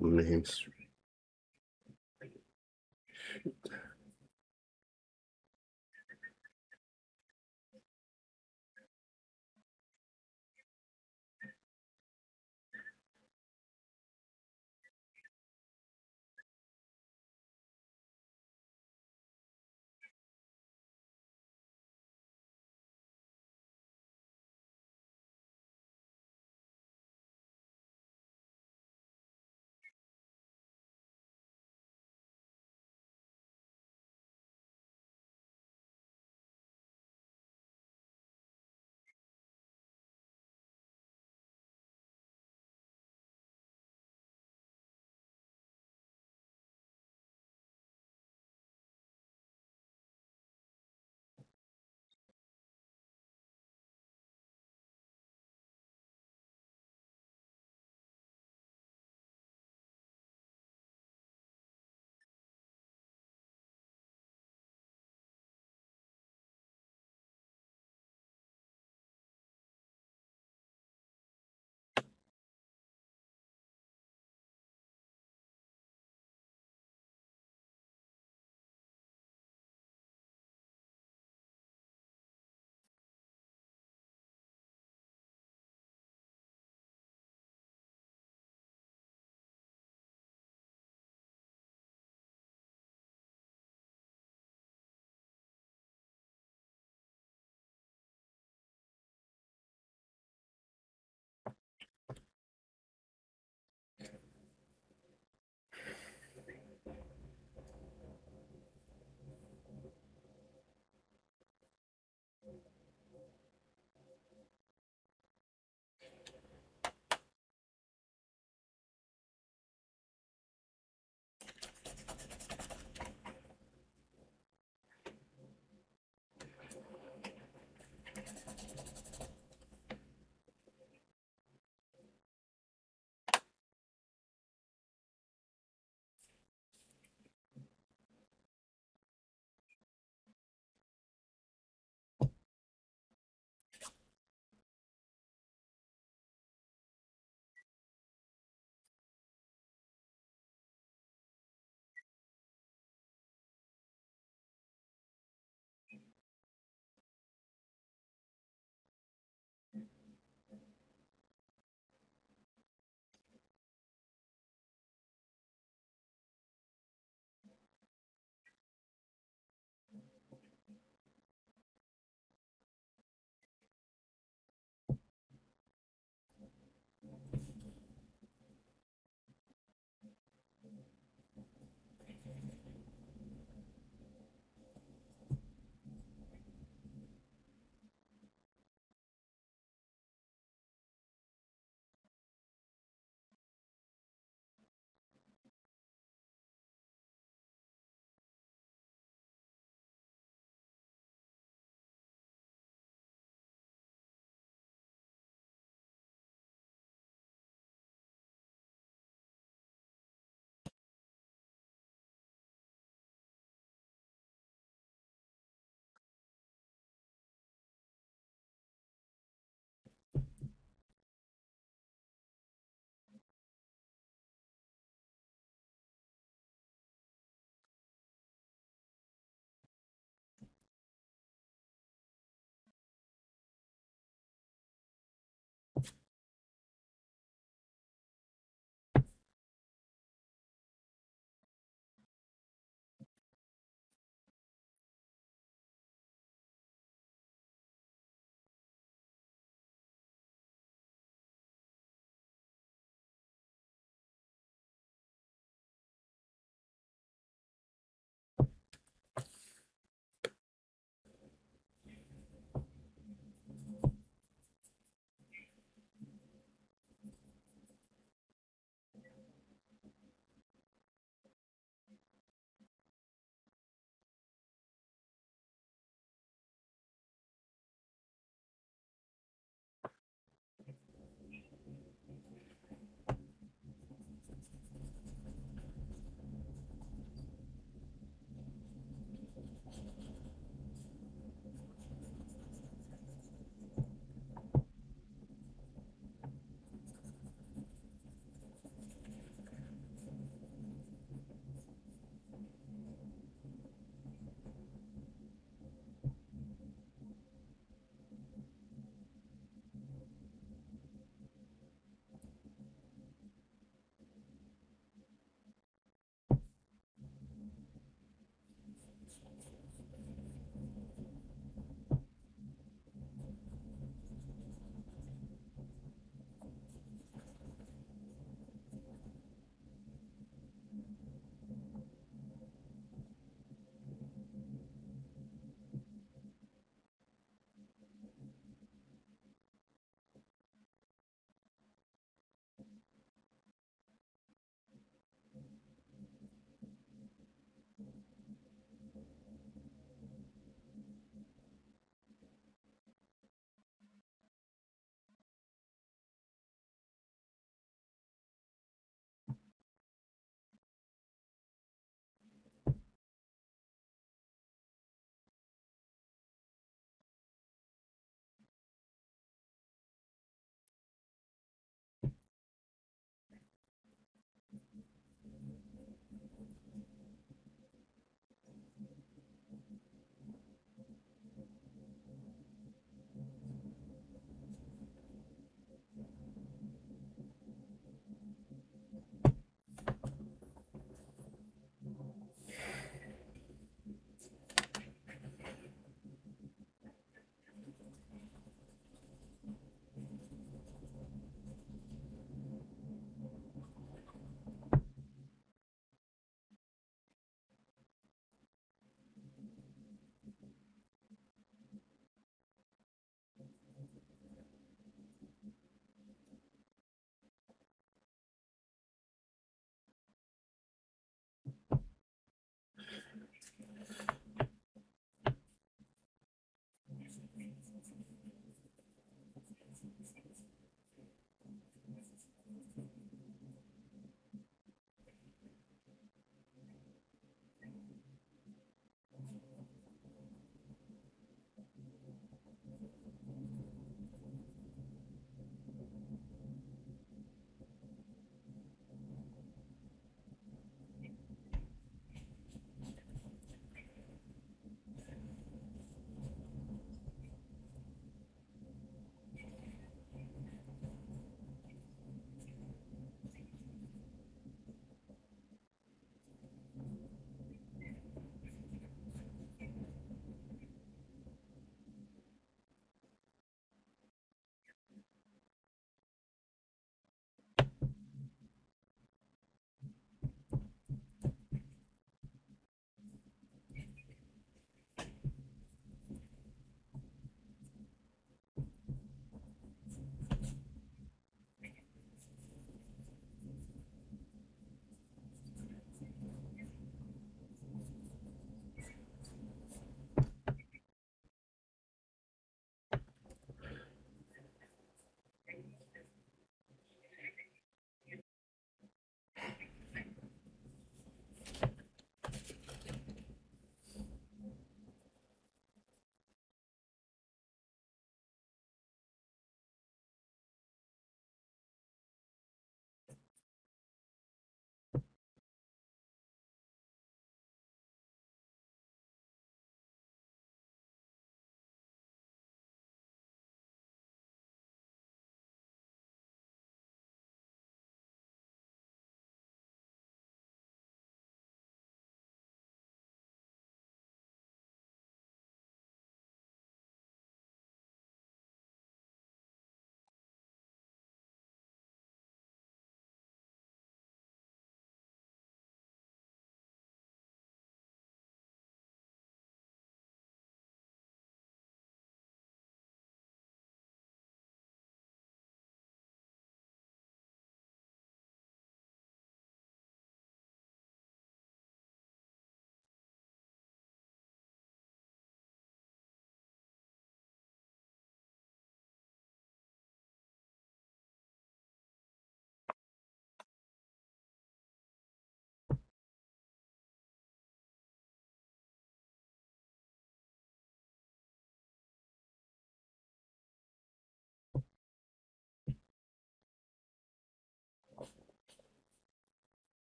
Names.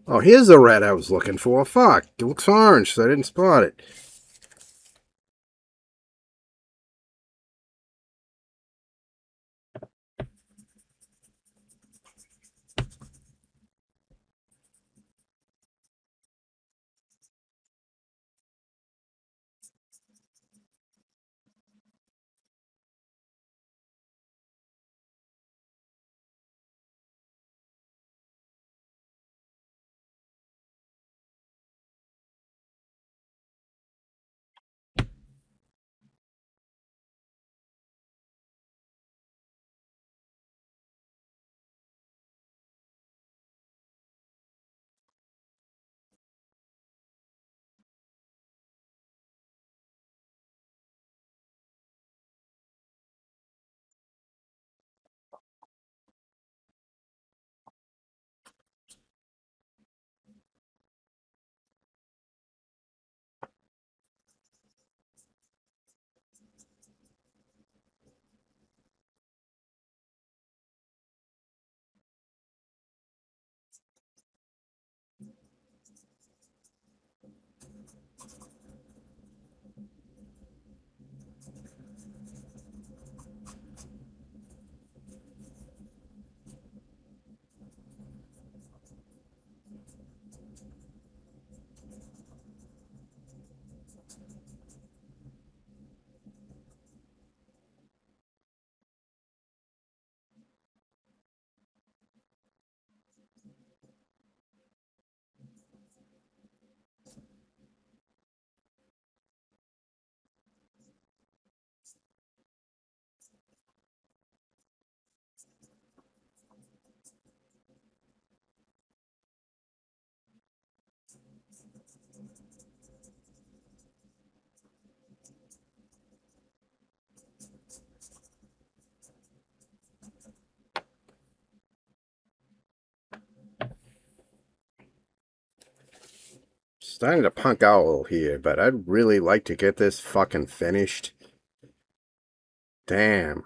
Oh, here's the red I was looking for. Fuck, it looks orange, so I didn't spot it. Starting to punk out a little here, but I'd really like to get this fucking finished. Damn.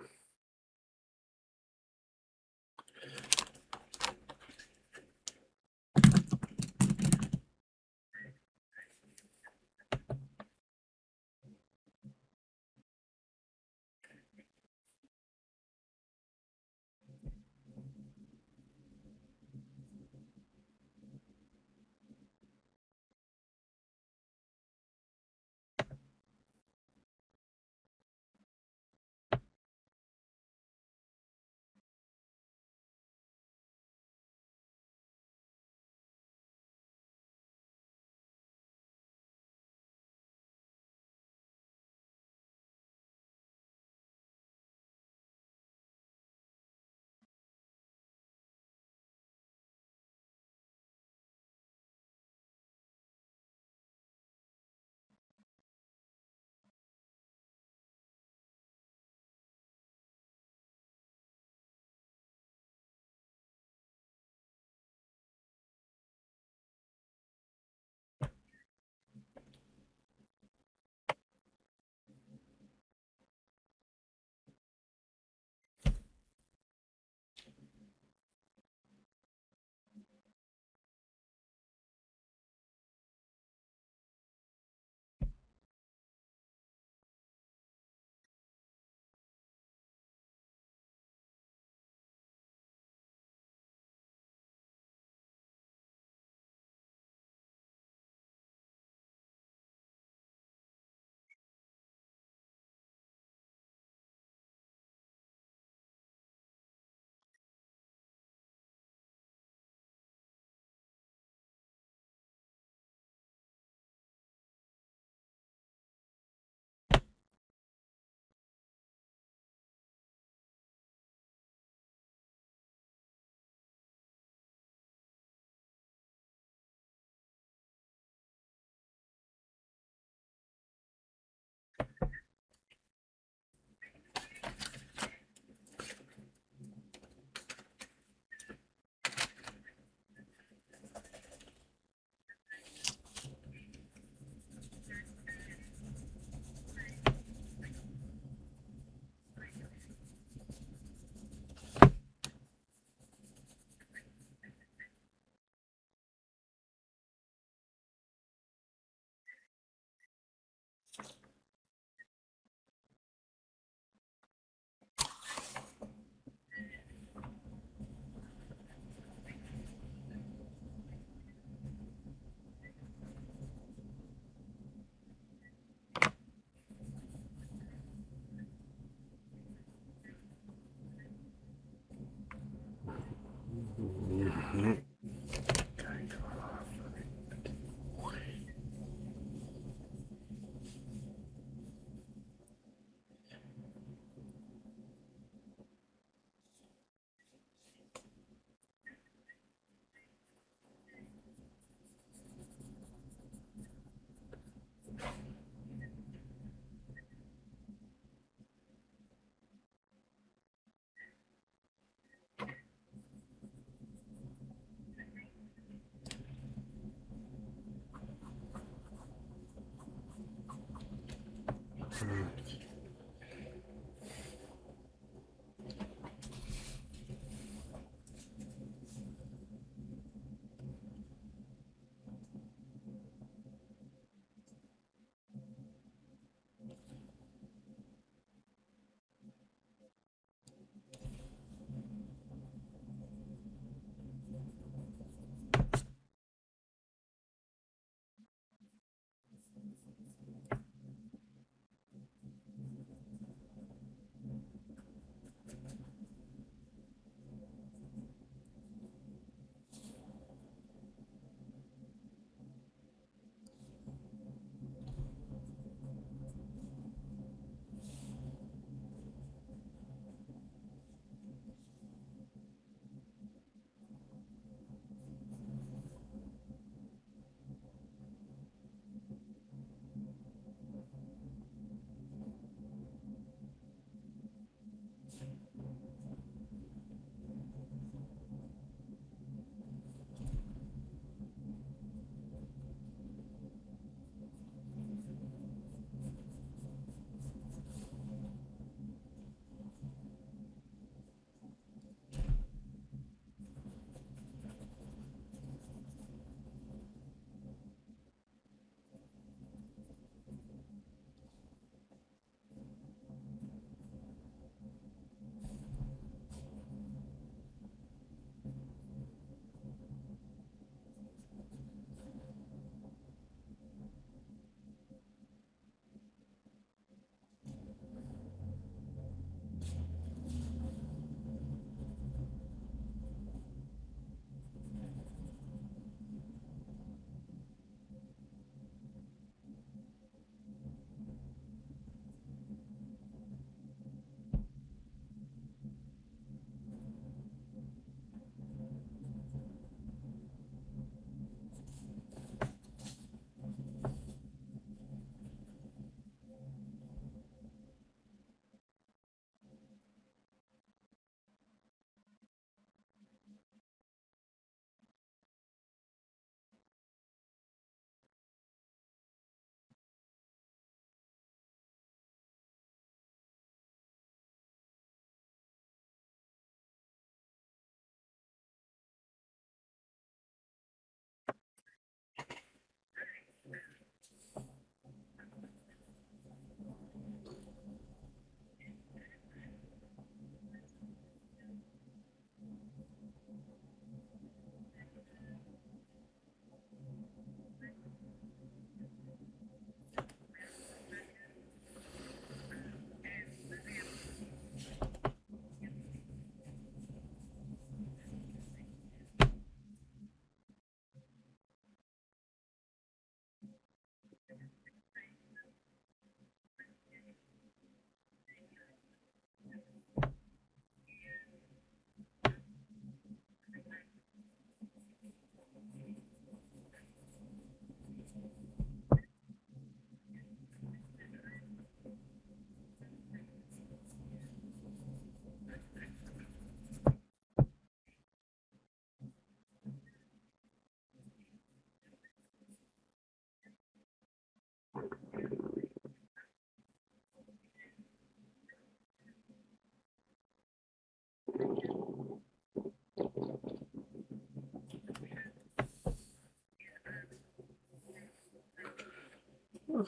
Mhm.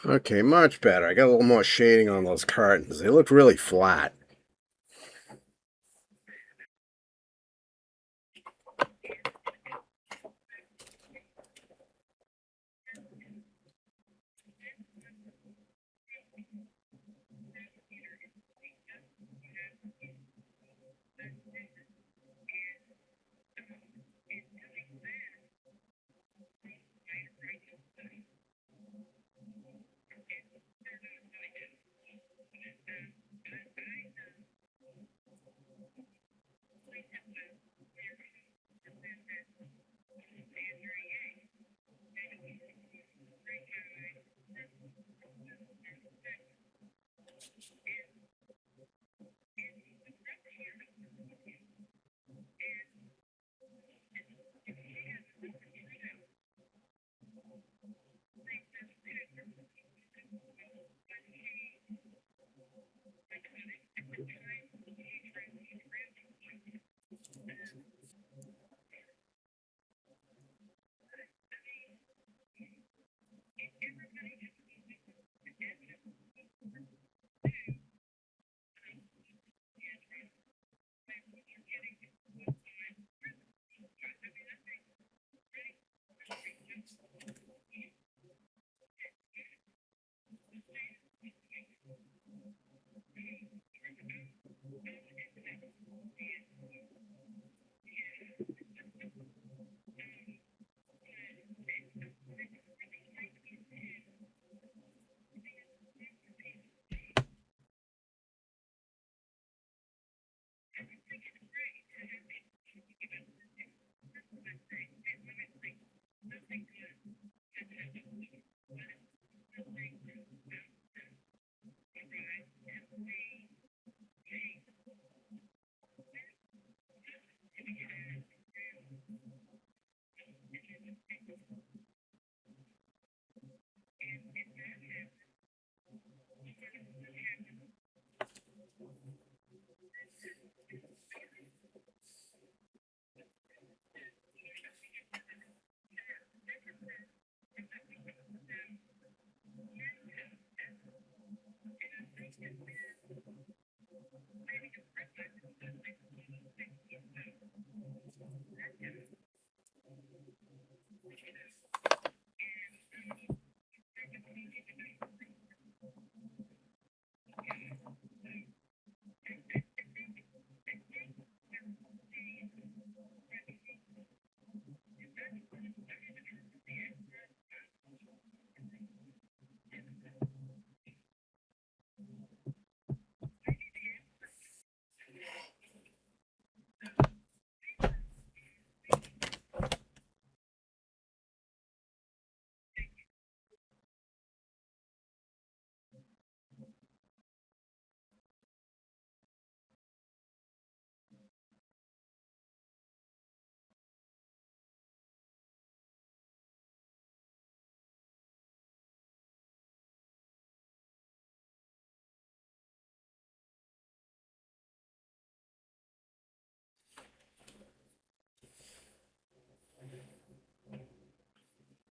Okay, much better. I got a little more shading on those cartons. They looked really flat.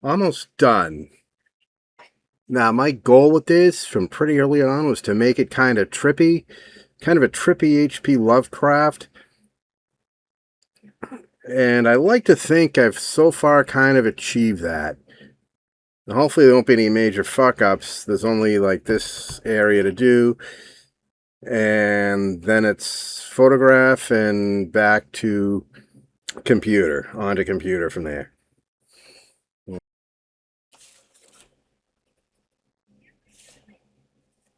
Almost done. Now, my goal with this from pretty early on was to make it kind of trippy, kind of a trippy H.P. Lovecraft. And I like to think I've so far kind of achieved that. And hopefully there won't be any major fuck-ups. There's only like this area to do. And then it's photograph and back to computer, onto computer from there.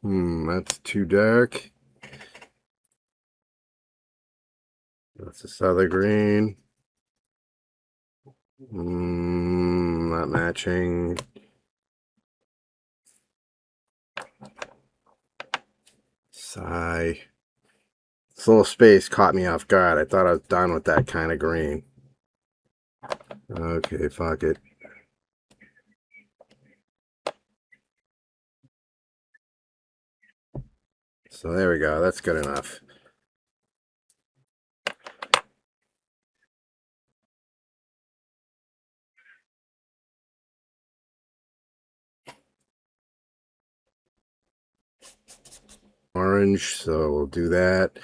That's too dark. That's this other green. Not matching. Sigh. This little space caught me off guard. I thought I was done with that kind of green. Okay, fuck it. So there we go. That's good enough. Orange, so we'll do that.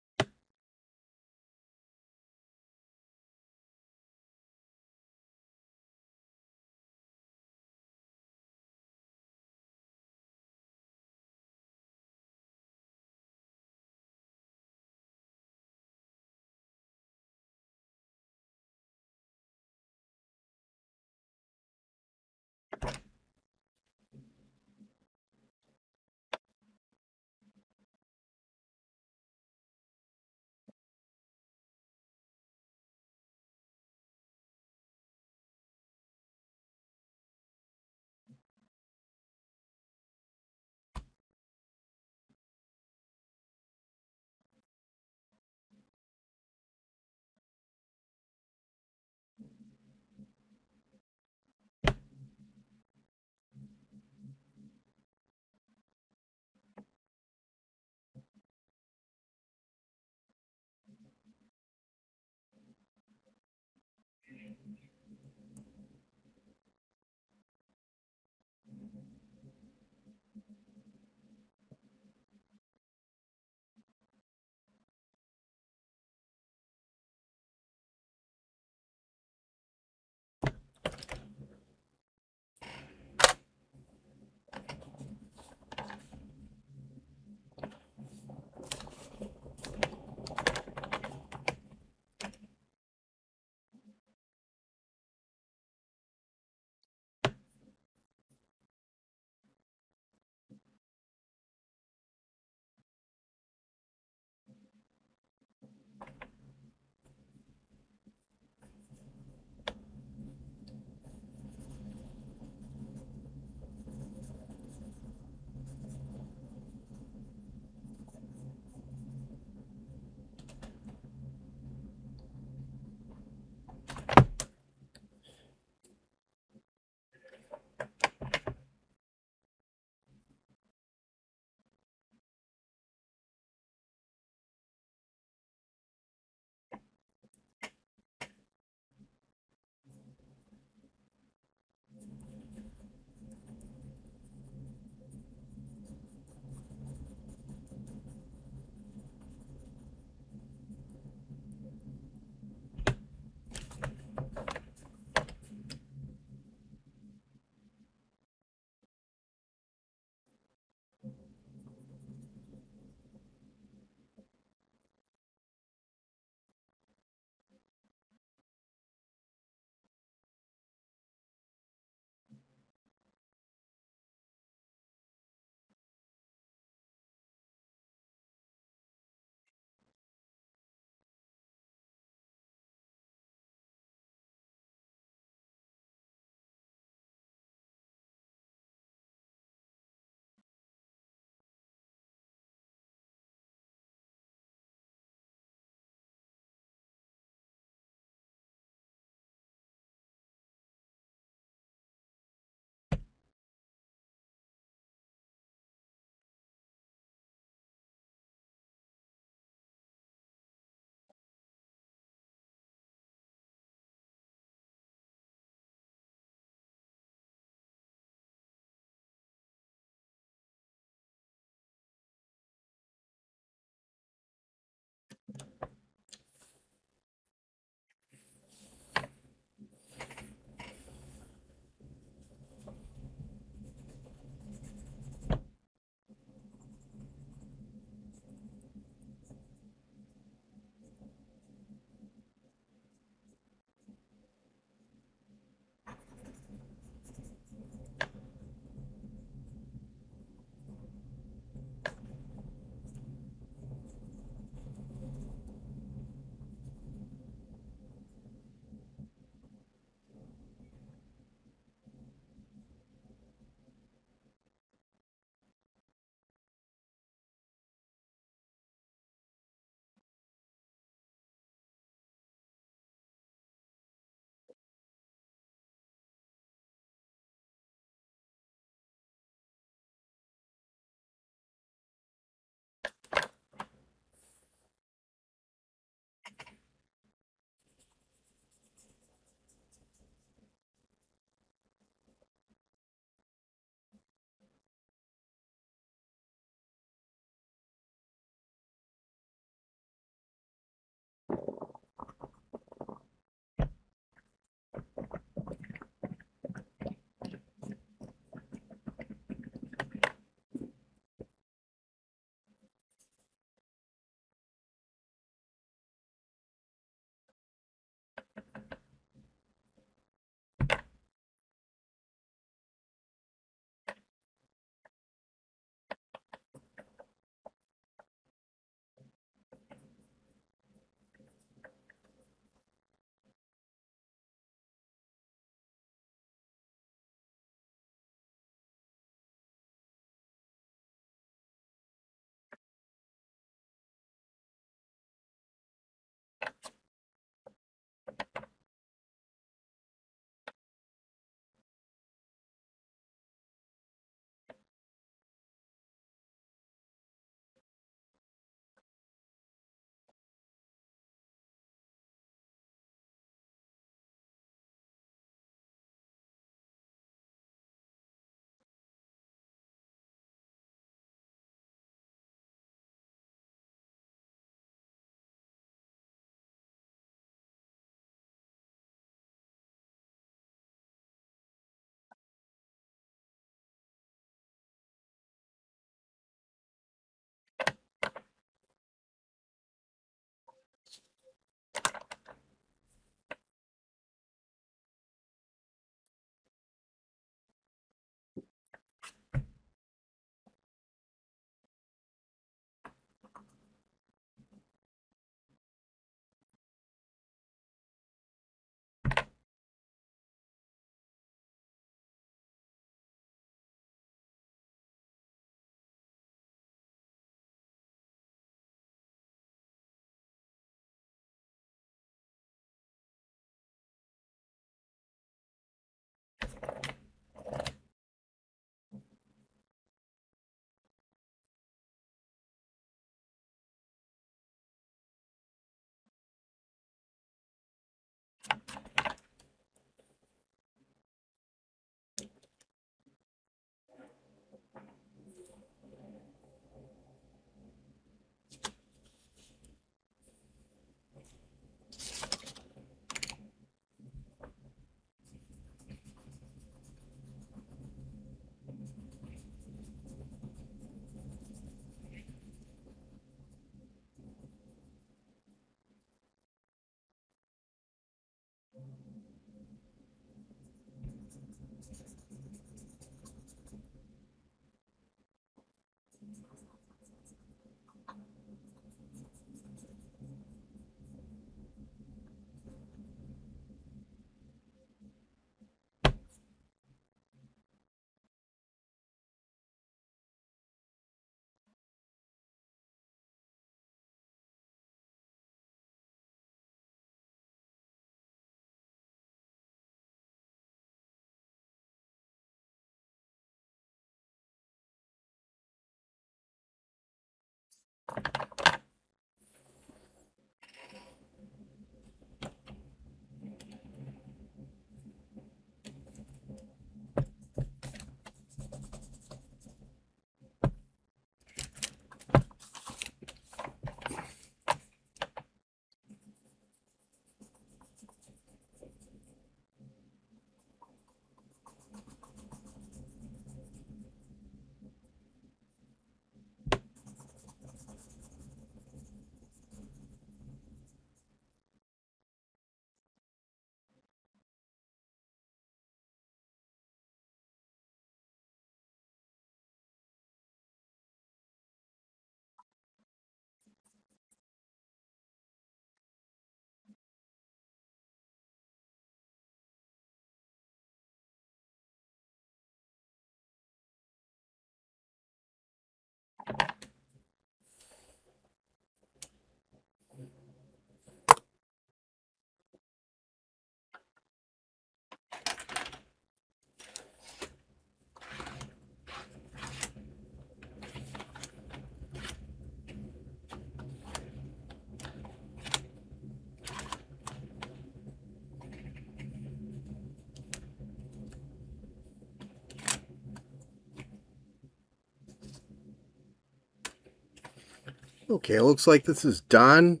Okay, looks like this is done.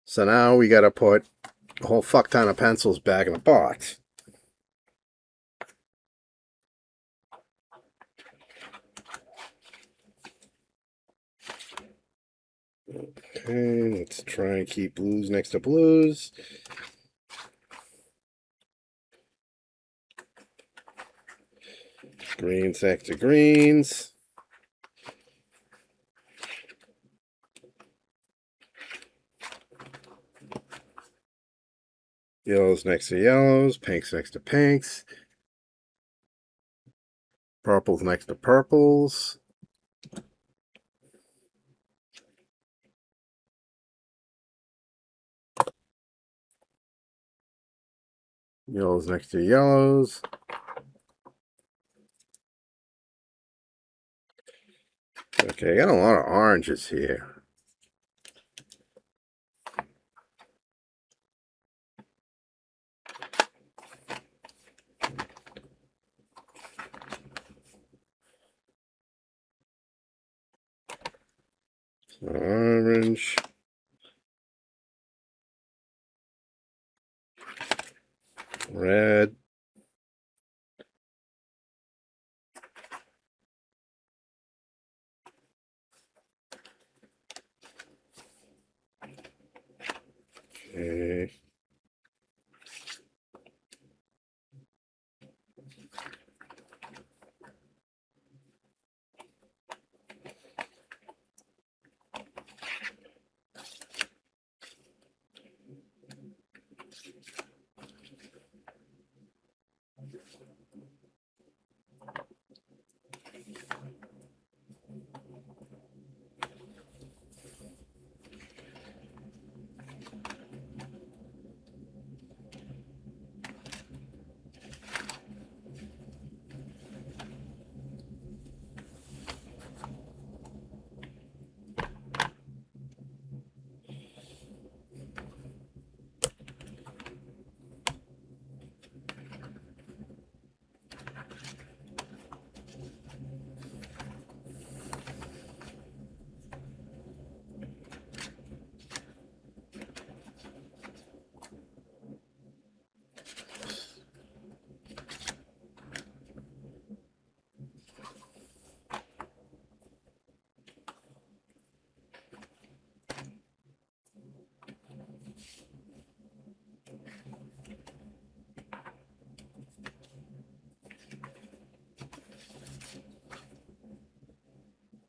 So now we got to put a whole fuck ton of pencils back in the box. Okay, let's try and keep blues next to blues. Greens next to greens. Yellows next to yellows, pinks next to pinks. Purples next to purples. Yellows next to yellows. Okay, I got a lot of oranges here. Orange. Red. Okay.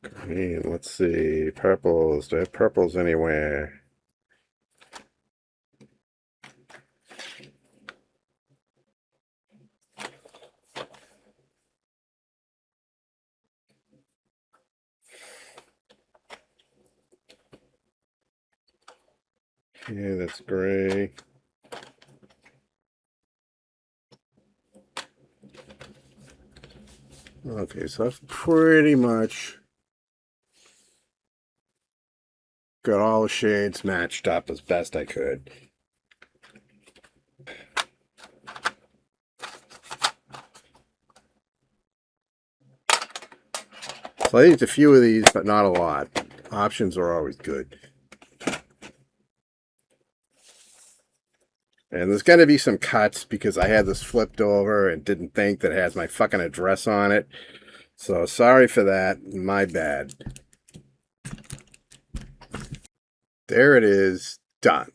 Green. Let's see. Purples. Do I have purples anywhere? Yeah, that's gray. Okay, so I've pretty much got all the shades matched up as best I could. So I used a few of these, but not a lot. Options are always good. And there's going to be some cuts because I had this flipped over and didn't think that it has my fucking address on it. So sorry for that. My bad. There it is. Done.